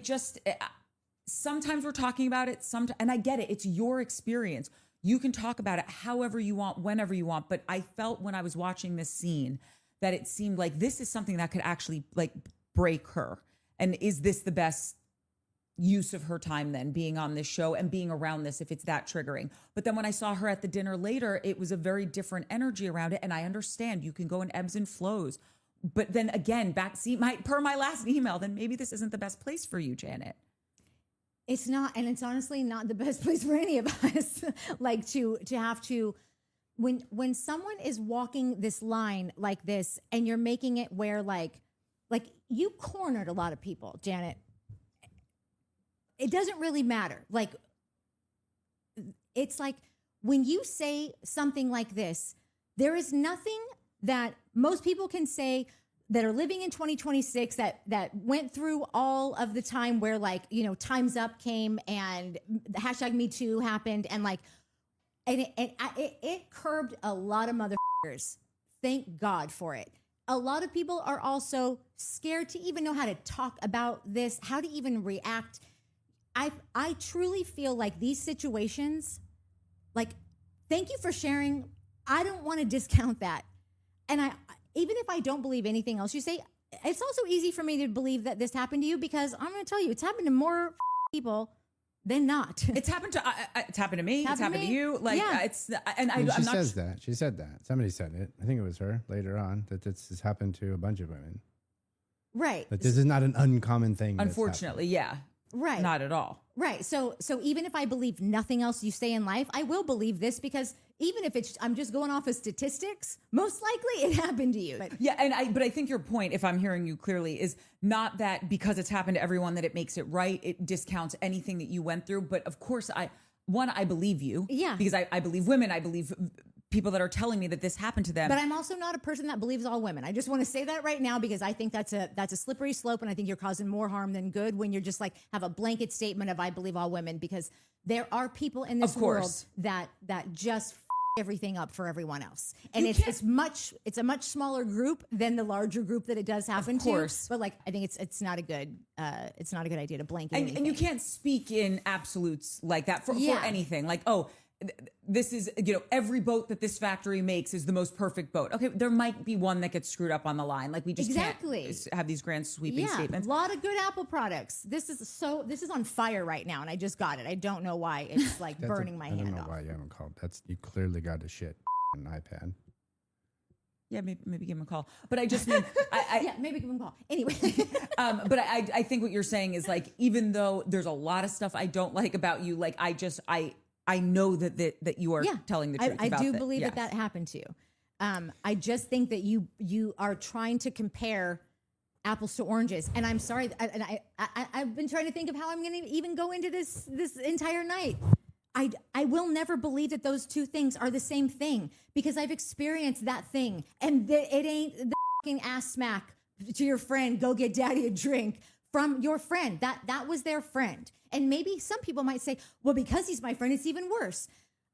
sometimes we're talking about it, and I get it. It's your experience. You can talk about it however you want, whenever you want. But I felt when I was watching this scene that it seemed like this is something that could actually like break her. And is this the best use of her time then, being on this show and being around this, if it's that triggering? But then when I saw her at the dinner later, it was a very different energy around it. And I understand you can go in ebbs and flows. But then again, per my last email, then maybe this isn't the best place for you, Janet. It's not, and it's honestly not the best place for any of us. Like to have to, when someone is walking this line like this, and you're making it where like you cornered a lot of people, Janet. It doesn't really matter. Like, it's like when you say something like this, there is nothing that most people can say that are living in 2026 that went through all of the time where like, you know, Time's Up came and the hashtag Me Too happened, and like, it curbed a lot of motherfuckers. Thank God for it. A lot of people are also scared to even know how to talk about this, how to even react. I truly feel like these situations, like, thank you for sharing. I don't want to discount that. And even if I don't believe anything else you say, it's also easy for me to believe that this happened to you, because I'm going to tell you, it's happened to more people than not. It's happened to me. It's happened to you. Like, Yeah. She says that. She said that. Somebody said it. I think it was her later on, that this has happened to a bunch of women. Right. But this is not an uncommon thing. Unfortunately, yeah. Right. Not at all. Right. So even if I believe nothing else you say in life, I will believe this, because even if I'm just going off of statistics, most likely it happened to you. But Yeah, but I think your point, if I'm hearing you clearly, is not that because it's happened to everyone that it makes it right. It discounts anything that you went through. But of course, I believe you. Yeah. Because I believe women. I believe people that are telling me that this happened to them. But I'm also not a person that believes all women. I just want to say that right now, because I think that's a slippery slope, and I think you're causing more harm than good when you're just like have a blanket statement of I believe all women, because there are people in this world that just everything up for everyone else, and it's a much smaller group than the larger group that it does happen to. But like, I think it's not a good idea to blanket anything. And you can't speak in absolutes like that for anything. Like, this is, every boat that this factory makes is the most perfect boat. Okay, there might be one that gets screwed up on the line. Like, we just can't have these grand sweeping statements. A lot of good Apple products. This is on fire right now, and I just got it. I don't know why it's like burning my hand off. I don't know why you haven't called. You clearly got a shit an iPad. Yeah, maybe give him a call. But I just mean, yeah, maybe give him a call. Anyway, but I think what you're saying is like, even though there's a lot of stuff I don't like about you, like I know that you are telling the truth. I do believe that happened to you. I just think that you are trying to compare apples to oranges, and I'm sorry. I've been trying to think of how I'm going to even go into this entire night. I will never believe that those two things are the same thing, because I've experienced that thing, and it ain't the fucking ass smack to your friend. Go get daddy a drink from your friend. That was their friend. And maybe some people might say, well, because he's my friend, it's even worse.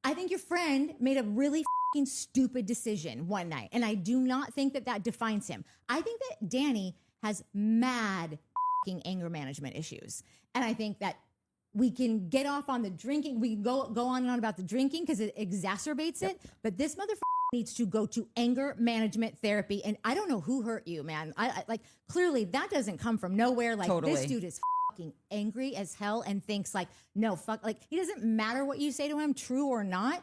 I think your friend made a really fucking stupid decision one night, and I do not think that defines him. I think that Danny has mad fucking anger management issues, and I think that we can get off on the drinking. We can go on and on about the drinking because it exacerbates it. But this motherfucker needs to go to anger management therapy. And I don't know who hurt you, man. I like, clearly that doesn't come from nowhere. Like, this dude is fucking angry as hell and thinks like, no, fuck, like, it doesn't matter what you say to him, true or not.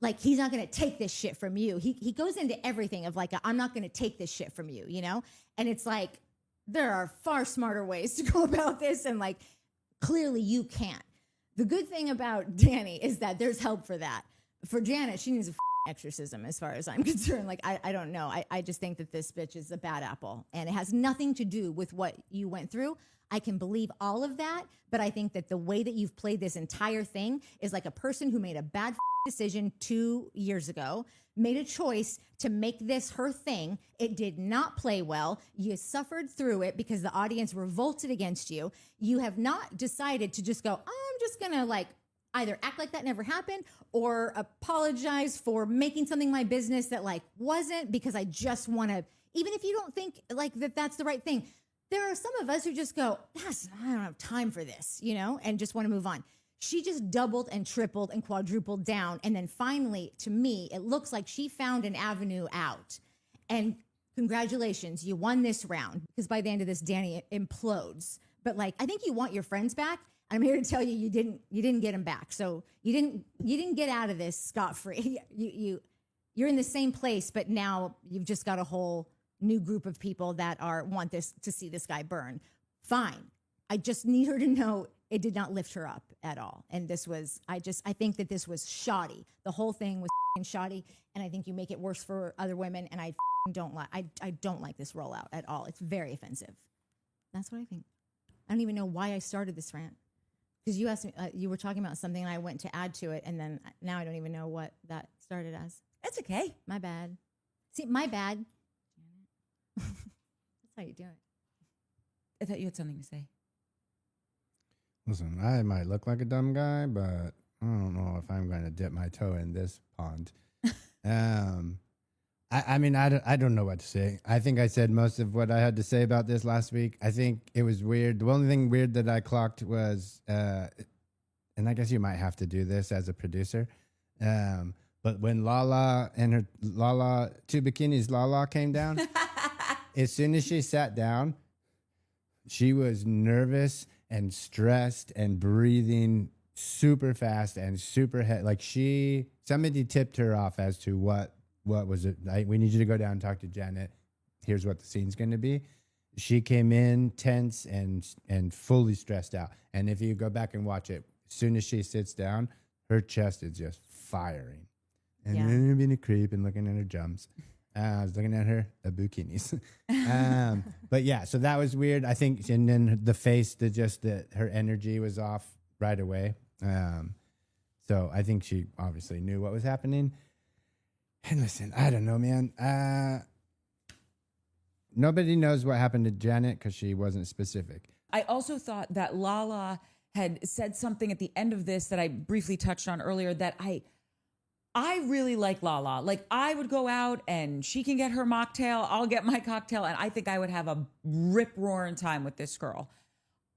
Like, he's not going to take this shit from you. He goes into everything of like, I'm not going to take this shit from you, you know? And it's like, there are far smarter ways to go about this. And like, clearly you can't. The good thing about Danny is that there's help for that. For Janet, she needs a exorcism as far as I'm concerned. Like, I don't know. I just think that this bitch is a bad apple, and it has nothing to do with what you went through. I can believe all of that, but I think that the way that you've played this entire thing is like a person who made a bad decision 2 years ago, made a choice to make this her thing. It did not play well. You suffered through it because the audience revolted against you. You have not decided to just go, oh, I'm just going to like either act like that never happened or apologize for making something my business that like wasn't, because I just want to, even if you don't think like that's the right thing. There are some of us who just go, I don't have time for this, you know, and just want to move on. She just doubled and tripled and quadrupled down. And then finally, to me, it looks like she found an avenue out. And congratulations, you won this round, because by the end of this, Danny implodes. But like, I think you want your friends back. I'm here to tell you, you didn't get them back. So you didn't get out of this scot-free. You're in the same place, but now you've just got a whole new group of people that want this to see this guy burn. Fine. I just need her to know it did not lift her up at all. And this was, I think that this was shoddy. The whole thing was shoddy. And I think you make it worse for other women. And I don't like this rollout at all. It's very offensive. That's what I think. I don't even know why I started this rant. Because you asked me, you were talking about something and I went to add to it. And then now I don't even know what that started as. That's okay. My bad. See, my bad. That's how you do it. I thought you had something to say. Listen, I might look like a dumb guy, but I don't know if I'm going to dip my toe in this pond. I mean, I don't know what to say. I think I said most of what I had to say about this last week. I think it was weird. The only thing weird that I clocked was, and I guess you might have to do this as a producer, but when Lala and her two bikinis Lala came down, as soon as she sat down, she was nervous and stressed and breathing super fast and super like somebody tipped her off as to what was it. We need you to go down and talk to Janet. Here's what the scene's going to be. She came in tense and fully stressed out. And if you go back and watch it, as soon as she sits down, her chest is just firing. And then being a creep and looking at her jumps. I was looking at her bikinis. But yeah, so that was weird. I think, and then the face, her energy was off right away. So I think she obviously knew what was happening. And listen, I don't know, man. Nobody knows what happened to Janet because she wasn't specific. I also thought that Lala had said something at the end of this that I briefly touched on earlier, that I really like Lala. Like, I would go out and she can get her mocktail, I'll get my cocktail, and I think I would have a rip-roaring time with this girl.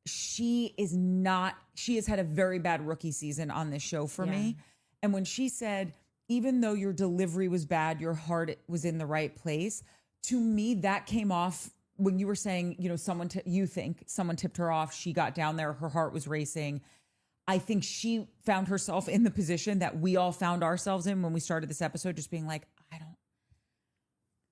She has had a very bad rookie season on this show for me. And when she said, even though your delivery was bad, your heart was in the right place, to me, that came off when you were saying, you know, you think someone tipped her off, she got down there, her heart was racing. I think she found herself in the position that we all found ourselves in when we started this episode, just being like,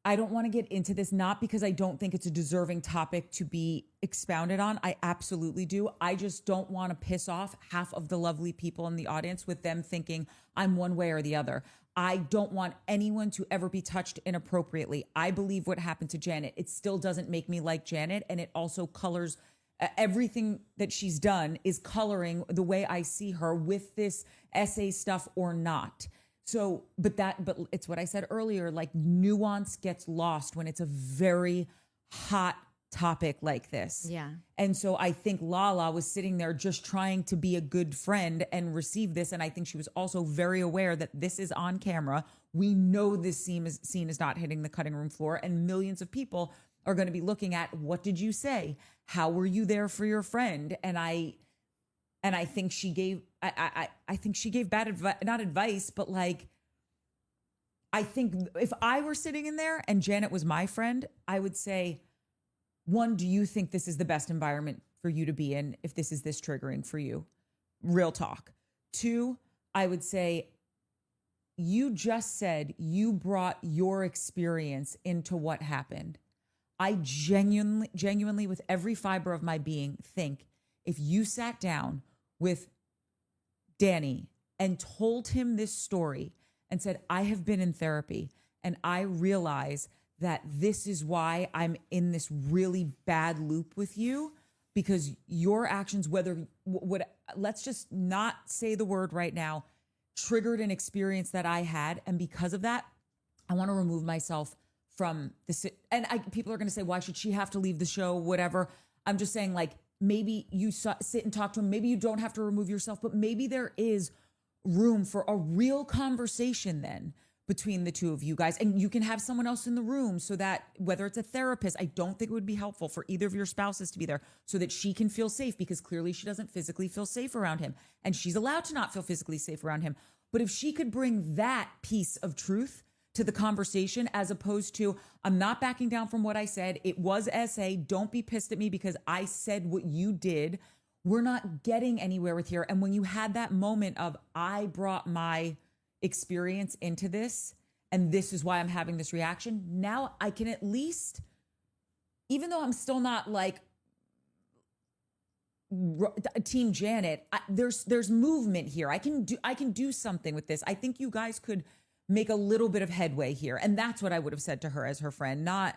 I don't want to get into this, not because I don't think it's a deserving topic to be expounded on. I absolutely do. I just don't want to piss off half of the lovely people in the audience with them thinking I'm one way or the other. I don't want anyone to ever be touched inappropriately. I believe what happened to Janet, it still doesn't make me like Janet. And it also colors everything that she's done is coloring the way I see her with this essay stuff or not. So, but it's what I said earlier, like nuance gets lost when it's a very hot topic like this. Yeah. And so I think Lala was sitting there just trying to be a good friend and receive this. And I think she was also very aware that this is on camera. We know this scene is not hitting the cutting room floor, and millions of people are going to be looking at, what did you say? How were you there for your friend? And I think she gave, I think she gave bad advice, not advice, but like, I think if I were sitting in there and Janet was my friend, I would say, one, do you think this is the best environment for you to be in if this is this triggering for you? Real talk. Two, I would say, you just said you brought your experience into what happened. I genuinely, with every fiber of my being, think if you sat down with Danny and told him this story and said, I have been in therapy and I realize that this is why I'm in this really bad loop with you, because your actions, whether what, let's just not say the word right now, triggered an experience that I had. And because of that, I want to remove myself from this. And people are going to say, why should she have to leave the show? Whatever. I'm just saying, like, maybe you sit and talk to him. Maybe you don't have to remove yourself, but maybe there is room for a real conversation then between the two of you guys. And you can have someone else in the room so that whether it's a therapist, I don't think it would be helpful for either of your spouses to be there so that she can feel safe, because clearly she doesn't physically feel safe around him and she's allowed to not feel physically safe around him. But if she could bring that piece of truth to the conversation, as opposed to, I'm not backing down from what I said. It was SA. Don't be pissed at me because I said what you did. We're not getting anywhere with here. And when you had that moment of, I brought my experience into this and this is why I'm having this reaction, now I can at least, even though I'm still not like Team Janet, there's movement here. I can do something with this. I think you guys could make a little bit of headway here. And that's what I would have said to her as her friend, not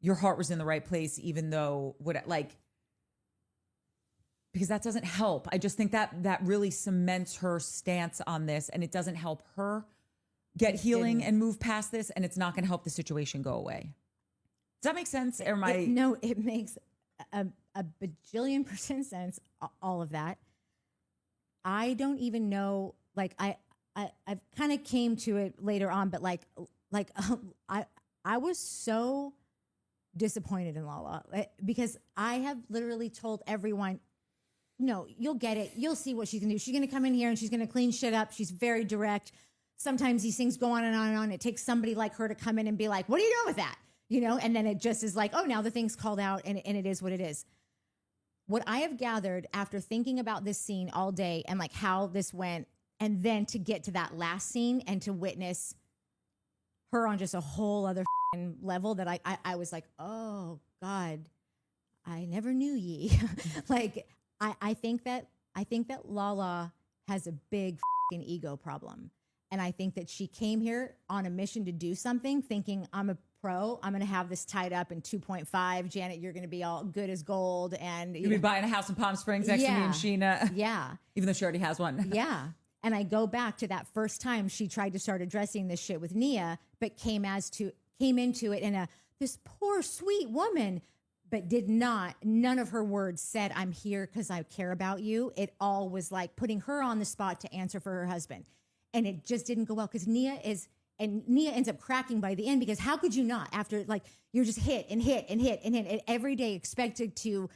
your heart was in the right place, even though because that doesn't help. I just think that really cements her stance on this, and it doesn't help her get healing and move past this, and it's not going to help the situation go away. Does that make sense? Or No, it makes a bajillion % sense, all of that. I don't even know, like, I've kind of came to it later on, but I was so disappointed in Lala because I have literally told everyone, no, you'll get it. You'll see what she's going to do. She's going to come in here and she's going to clean shit up. She's very direct. Sometimes these things go on and on and on. It takes somebody like her to come in and be like, what are you doing with that? You know? And then it just is like, oh, now the thing's called out and it is what it is. What I have gathered after thinking about this scene all day and like how this went, and then to get to that last scene and to witness her on just a whole other level that I was like, oh God, I never knew ye. Like, I think that Lala has a big ego problem. And I think that she came here on a mission to do something, thinking I'm a pro. I'm going to have this tied up in 2.5. Janet, you're going to be all good as gold. And you'll be buying a house in Palm Springs next to me and Sheena. Yeah. Even though she already has one. Yeah. And I go back to that first time she tried to start addressing this shit with Nia, but came into it in this poor, sweet woman, but none of her words said, I'm here because I care about you. It all was like putting her on the spot to answer for her husband. And it just didn't go well because Nia ends up cracking by the end, because how could you not, after like you're just hit and every day expected to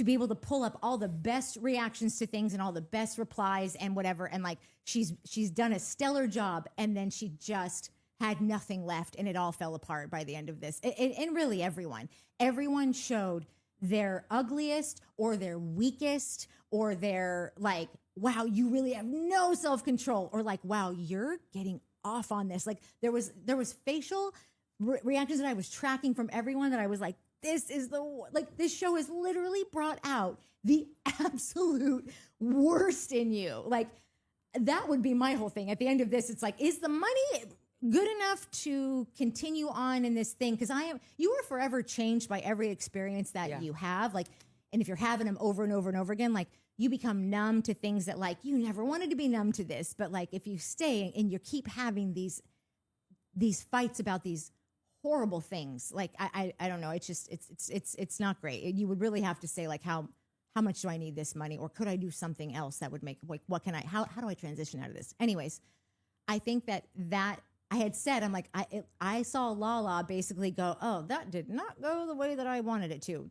be able to pull up all the best reactions to things and all the best replies and whatever. And like, she's done a stellar job. And then she just had nothing left and it all fell apart by the end of this. And really everyone showed their ugliest or their weakest or their like, wow, you really have no self-control, or like, wow, you're getting off on this. Like there was facial reactions that I was tracking from everyone that I was like, this show has literally brought out the absolute worst in you. Like that would be my whole thing. At the end of this, it's like, is the money good enough to continue on in this thing? Because you are forever changed by every experience that you have. Like, and if you're having them over and over and over again, like you become numb to things that like you never wanted to be numb to this. But like if you stay and you keep having these fights about these horrible things, like I don't know, it's just it's not great. You would really have to say like how much do I need this money, or could I do something else that would make, like, what can I, how do I transition out of this? Anyways, I think that I had said, I'm like, I saw Lala basically go, oh, that did not go the way that I wanted it to,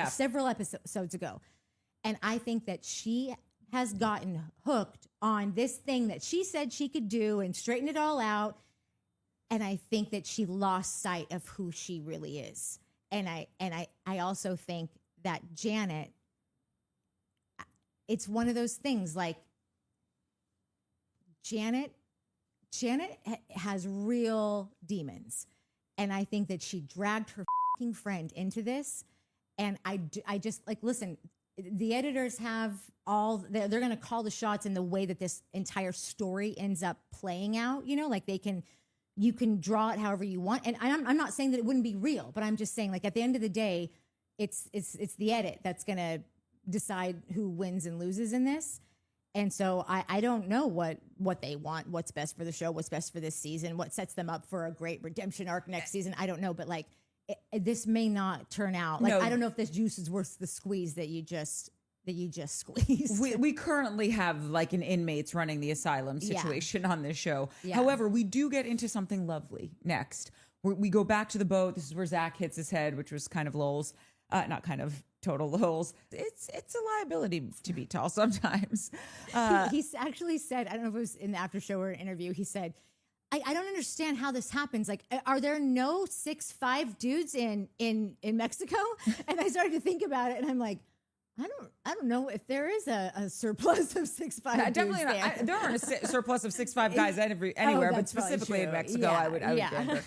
several episodes ago. And I think that she has gotten hooked on this thing that she said she could do and straighten it all out. And I think that she lost sight of who she really is. And I also think that Janet, it's one of those things like Janet has real demons. And I think that she dragged her fucking friend into this. And I just like, listen, the editors have they're going to call the shots in the way that this entire story ends up playing out. You know, like you can draw it however you want. And I'm not saying that it wouldn't be real, but I'm just saying, like, at the end of the day, it's the edit that's going to decide who wins and loses in this. And so I don't know what they want, what's best for the show, what's best for this season, what sets them up for a great redemption arc next season. I don't know, but like this may not turn out. Like, I don't know if this juice is worth the squeeze that you just squeezed. We currently have like an inmates running the asylum situation on this show. Yeah. However, we do get into something lovely next. We go back to the boat. This is where Zach hits his head, which was kind of lols. Not kind of total lols. It's a liability to be tall sometimes. He's actually said, I don't know if it was in the after show or an interview, he said, I don't understand how this happens. Like, are there no 6'5" dudes in Mexico? And I started to think about it, and I'm like, I don't know if there is a surplus of 6'5" dudes definitely there. not. There aren't a surplus of 6'5" guys anywhere, but specifically in Mexico, I would wonder.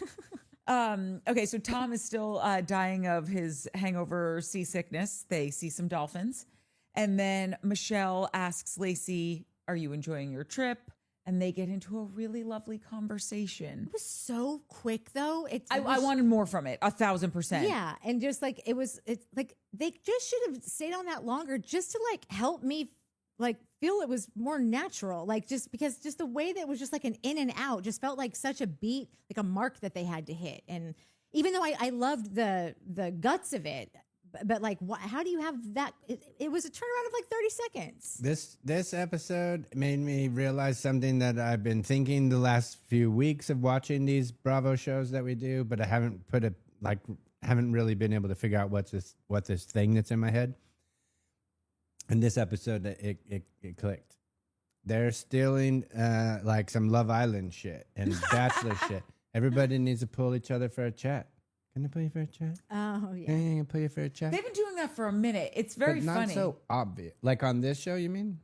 Okay, so Tom is still dying of his hangover seasickness. They see some dolphins. And then Michelle asks Lacey, are you enjoying your trip? And they get into a really lovely conversation. It was so quick, though. I wanted more from it, 1,000%. Yeah, and just like it's like they just should have stayed on that longer, just to like help me like feel it was more natural. Like, just because just the way that it was just like an in and out just felt like such a beat, like a mark that they had to hit. And even though I loved the guts of it, but like, how do you have that? It was a turnaround of like 30 seconds. This episode made me realize something that I've been thinking the last few weeks of watching these Bravo shows that we do, but I haven't haven't really been able to figure out what this thing that's in my head. In this episode, it clicked. They're stealing like some Love Island shit and Bachelor shit. Everybody needs to pull each other for a chat. Can I pull you for a chat? Oh, yeah. Can I pull you for a chat? They've been doing that for a minute. It's very but not funny. so obvious. Like on this show, you mean?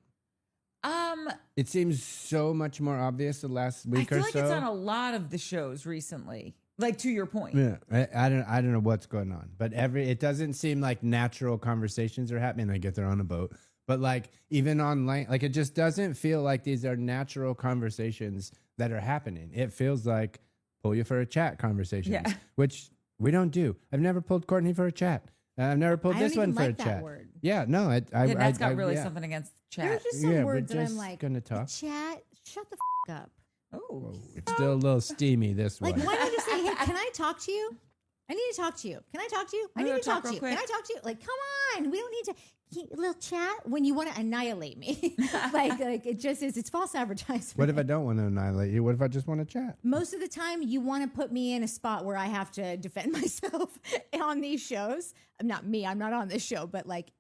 It seems so much more obvious the last week or so. I feel like it's on a lot of the shows recently. Like, to your point. Yeah, I don't know what's going on, but it doesn't seem like natural conversations are happening. I get they're on a boat, but like even online, like it just doesn't feel like these are natural conversations that are happening. It feels like pull you for a chat conversations, which we don't do. I've never pulled Courtney for a chat. I've never pulled this one for a chat. Word. Yeah, no, That's got really something against chat. There's just some words we're that just I'm like, gonna talk. chat, shut the up. Oh, It's still a little steamy. This Like, one. why don't you just say, hey, can I talk to you? I need to talk to you. Can I talk to you? I need to talk to you. quick. Can I talk to you? Like, come on. We don't need to, a little chat when you want to annihilate me. like it just is, it's false advertisement. What if I don't want to annihilate you? What if I just want to chat? Most of the time, you want to put me in a spot where I have to defend myself on these shows. Not me. I'm not on this show, but like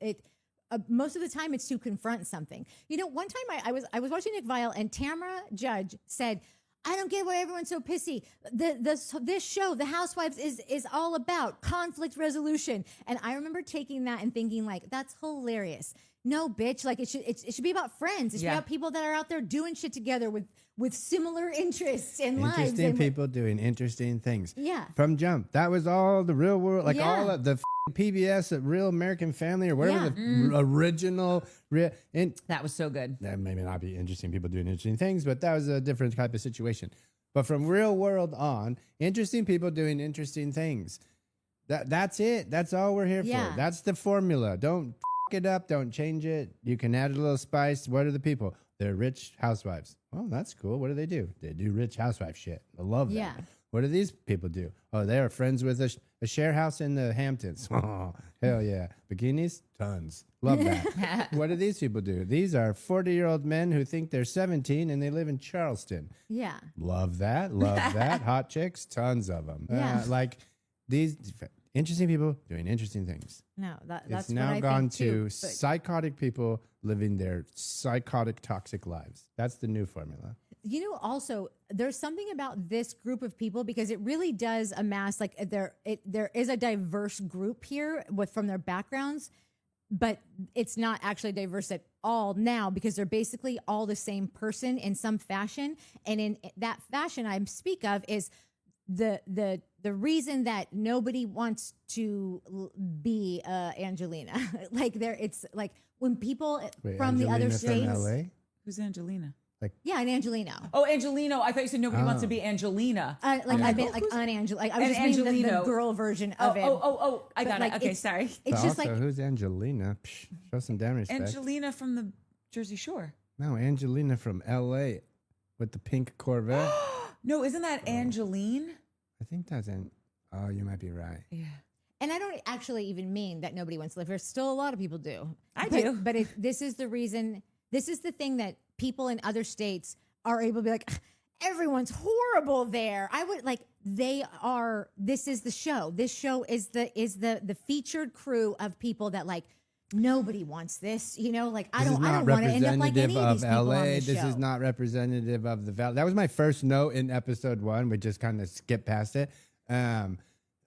most of the time, it's to confront something. You know, one time I was watching Nick Viall, and Tamara Judge said, I don't get why everyone's so pissy. This show, The Housewives, is all about conflict resolution. And I remember taking that and thinking, like, that's hilarious. No, bitch. Like, it should be about friends. It should be about people that are out there doing shit together with similar interests and lives. Interesting people doing interesting things. Yeah. From jump. That was all the Real World, like all of the PBS, Real American Family, or whatever the original. that was so good. That may not be interesting people doing interesting things, but that was a different type of situation. But from Real World on, interesting people doing interesting things. That's it. That's all we're here for. That's the formula. Don't it up. Don't change it. You can add a little spice. What are the people? They're rich housewives. Oh, that's cool. What do? They do rich housewife shit. I love that. Yeah. What do these people do? Oh, they are friends with a share house in the Hamptons. Oh, hell yeah. Bikinis? Tons. Love that. What do these people do? These are 40-year-old men who think they're 17 and they live in Charleston. Yeah. Love that. Love that. Hot chicks? Tons of them. Yeah. Like these interesting people doing interesting things. No, that's It's what now I gone think too, to psychotic people living their psychotic, toxic lives. That's the new formula. You know, also, there's something about this group of people because it really does amass, like there is a diverse group here from their backgrounds, but it's not actually diverse at all now because they're basically all the same person in some fashion. And in that fashion I speak of is the the reason that nobody wants to be Angelina, like it's like when people from the other Angelina states. from LA? Who's Angelina? Yeah, an Angelino. Oh, Angelino. I thought you said nobody wants to be Angelina. Like I meant like an Angel. Like I was An just meaning the Angelino. girl version of it. Oh, I got like, it. Okay, sorry. It's So just also, like who's Angelina? Psh, show some damn respect. Angelina from the Jersey Shore. No, Angelina from LA with the pink Corvette. No, isn't that Angeline? I think that's oh, you might be right. Yeah. And I don't actually even mean that nobody wants to live here. Still, a lot of people do. I do. But this is the reason. This is the thing that people in other states are able to be like, everyone's horrible there. I would like they are. This is the show. This show is the featured crew of people that like nobody wants this. You know, like I don't want to end up like any of these people LA. on this This show. is not representative of the Valley. That was my first note in episode 1. We just kind of skipped past it.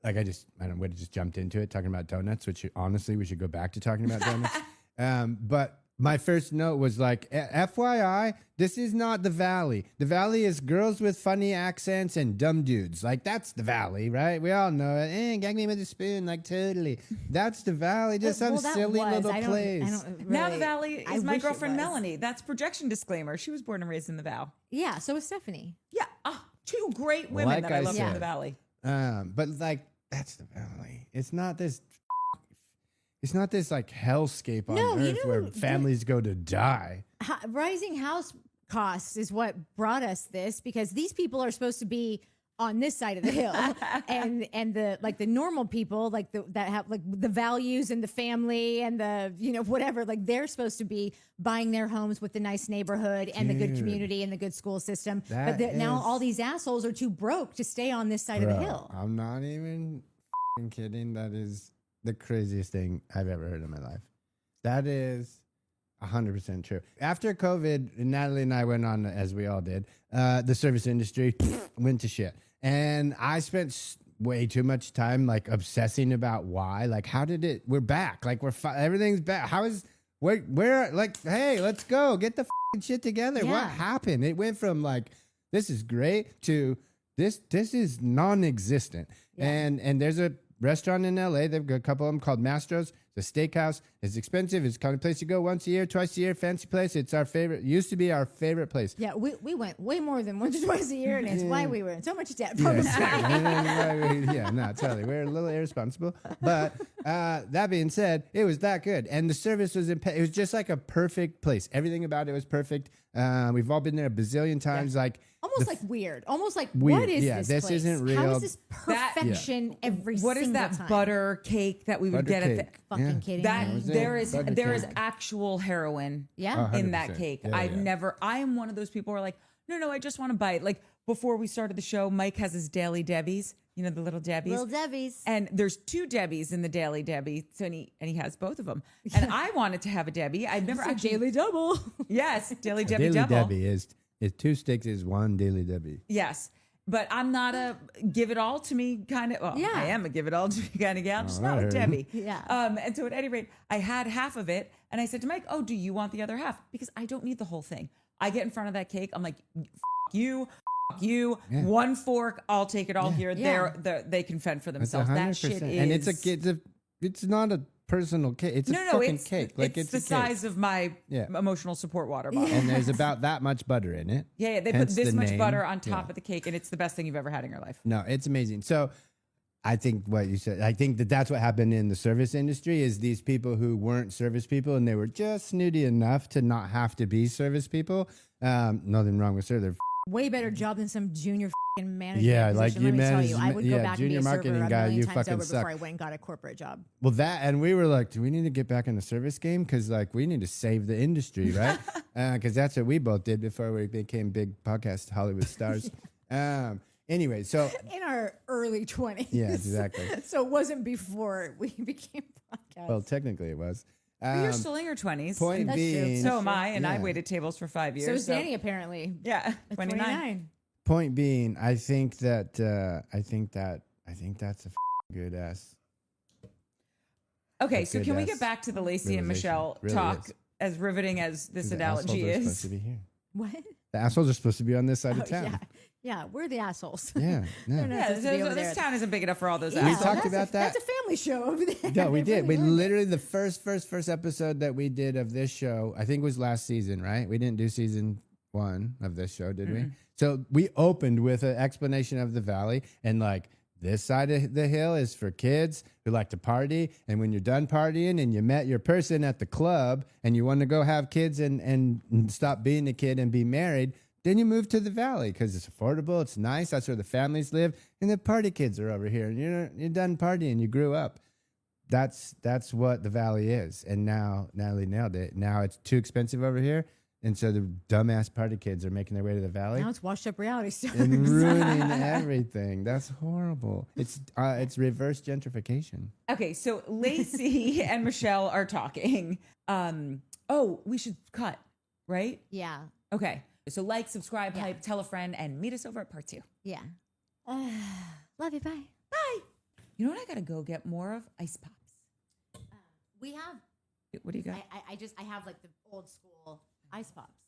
Like I would have just jumped into it talking about donuts, which honestly we should go back to talking about donuts. But my first note was like, FYI, this is not the Valley. The Valley is girls with funny accents and dumb dudes. Like that's the Valley, right? We all know it. Gag me with a spoon, like totally. That's the Valley. Just some that silly was. little I don't place. really, Now the Valley I is my wish it girlfriend was. Melanie. That's projection disclaimer. She was born and raised in the Val. Yeah, so is Stephanie. Yeah. Two great women Like that I I love from said. the Valley. But like that's the Valley. It's not this. It's not this like hellscape on No, you earth know, where families go to die. Rising house costs is what brought us this because these people are supposed to be on this side of the hill and the like the normal people like that have like the values and the family and the whatever like they're supposed to be buying their homes with the nice neighborhood and the good Dude. community and the good school system That but now is- all these assholes are too broke to stay on this side of the Bro, hill. I'm not even kidding. That is the craziest thing I've ever heard in my life. That is 100% true. After COVID, Natalie and I went on, as we all did, the service industry went to shit. And I spent way too much time like obsessing about why. Like, how did it? We're back. Like, everything's back. How is where? Like, hey, let's go get the shit together. Yeah. What happened? It went from like this is great to this is non-existent. Yeah. And there's a restaurant in LA. They've got a couple of them called Mastro's. It's a steakhouse. It's expensive. It's the kind of place you go once a year, twice a year. Fancy place. It's our favorite. Used to be our favorite place. Yeah, we went way more than once or twice a year, and it's why we were in so much debt. Yeah, no, totally. We're a little irresponsible. But that being said, it was that good. And the service was, it was just like a perfect place. Everything about it was perfect. We've all been there a bazillion times. Like, Almost like weird. Almost like Weird. what is Yeah, this? this place? isn't How real. is this perfection every What is single that time? butter cake that we would Butter get at cake. the Fucking Yeah. kidding that me. was it. there is Butter cake. actual heroin Yeah. in that 100%. cake. Yeah, I've yeah. never I am one of those people who are like, no, I just want to bite. Like before we started the show, Mike has his Daily Debbie's, the little Debbie's. Little Debbie's. And there's 2 Debbies in the Daily Debbie, so and he has both of them. And I wanted to have a Debbie. I've never actually Daily Double. Yes, Daily Debbie Daily double. Debbie is 2 sticks is 1 Daily Debbie. Yes. But I'm not a give it all to me kind of. Well, Yeah. I am a give it all to me kind of gal, just Oh, not I with heard. Debbie. Yeah. And so at any rate, I had half of it, and I said to Mike, "Oh, do you want the other half? Because I don't need the whole thing." I get in front of that cake. I'm like, F- you, you. Yeah. 1 fork. I'll take it all here. Yeah. They can fend for It's themselves. 100%. That shit is. And it's not a personal cake. It's a fucking cake. Like it's the a cake. size of my Yeah. emotional support water bottle. And there's about that much butter in it. Yeah, they Hence put this the much name. butter on top Yeah. of the cake, and it's the best thing you've ever had in your life. No, it's amazing. So I think what you said, I think that's what happened in the service industry is these people who weren't service people and they were just snooty enough to not have to be service people. Nothing wrong with service. Way better job than some junior management Yeah, position. like you Let me tell manage- you, I would go yeah, back and be junior a server marketing a guy, million you times fucking over suck. before I went and got a corporate job. Well, that, and we were like, do we need to get back in the service game? Because like we need to save the industry, right? Because that's what we both did before we became big podcast Hollywood stars. Anyway, so In our early 20s. yeah, exactly. So it wasn't before we became podcast. Well, technically it was. But you're still in your 20s. Point That's true. being, So am I, and I Yeah. waited tables for 5 years. so is Danny apparently. Yeah, At 29. point being, I think that's a good ass. Okay, That's so good can we ass get back to the Lacey and realization. Michelle Really talk? is. As riveting as this The analogy assholes are supposed is. to be here. What? The assholes are supposed to be on this side Oh, of town. yeah. Yeah, we're the assholes. Yeah, no. They're not Yeah, supposed to be over this there. town isn't big enough for all those Yeah, We assholes. talked about that. That's a family show over there. No, we They did. We really learned it. literally the first episode that we did of this show, I think was last season, right? We didn't do season 1 of this show, did we? So we opened with an explanation of the valley and like this side of the hill is for kids who like to party. And when you're done partying and you met your person at the club and you want to go have kids and stop being a kid and be married, then you move to the valley because it's affordable, it's nice. That's where the families live, and the party kids are over here. And you're done partying. You grew up. That's what the valley is. And now Natalie nailed it. Now it's too expensive over here, and so the dumbass party kids are making their way to the valley Now it's washed up reality stars. and ruining everything. That's horrible. It's reverse gentrification. Okay, so Lacey and Michelle are talking. We should cut, right? Yeah. Okay. So like, subscribe, hype, tell a friend, and meet us over at part 2. Yeah. Love you. Bye. Bye. You know what I gotta go get more of? Ice pops. We have. What do you got? I have like the old school ice pops.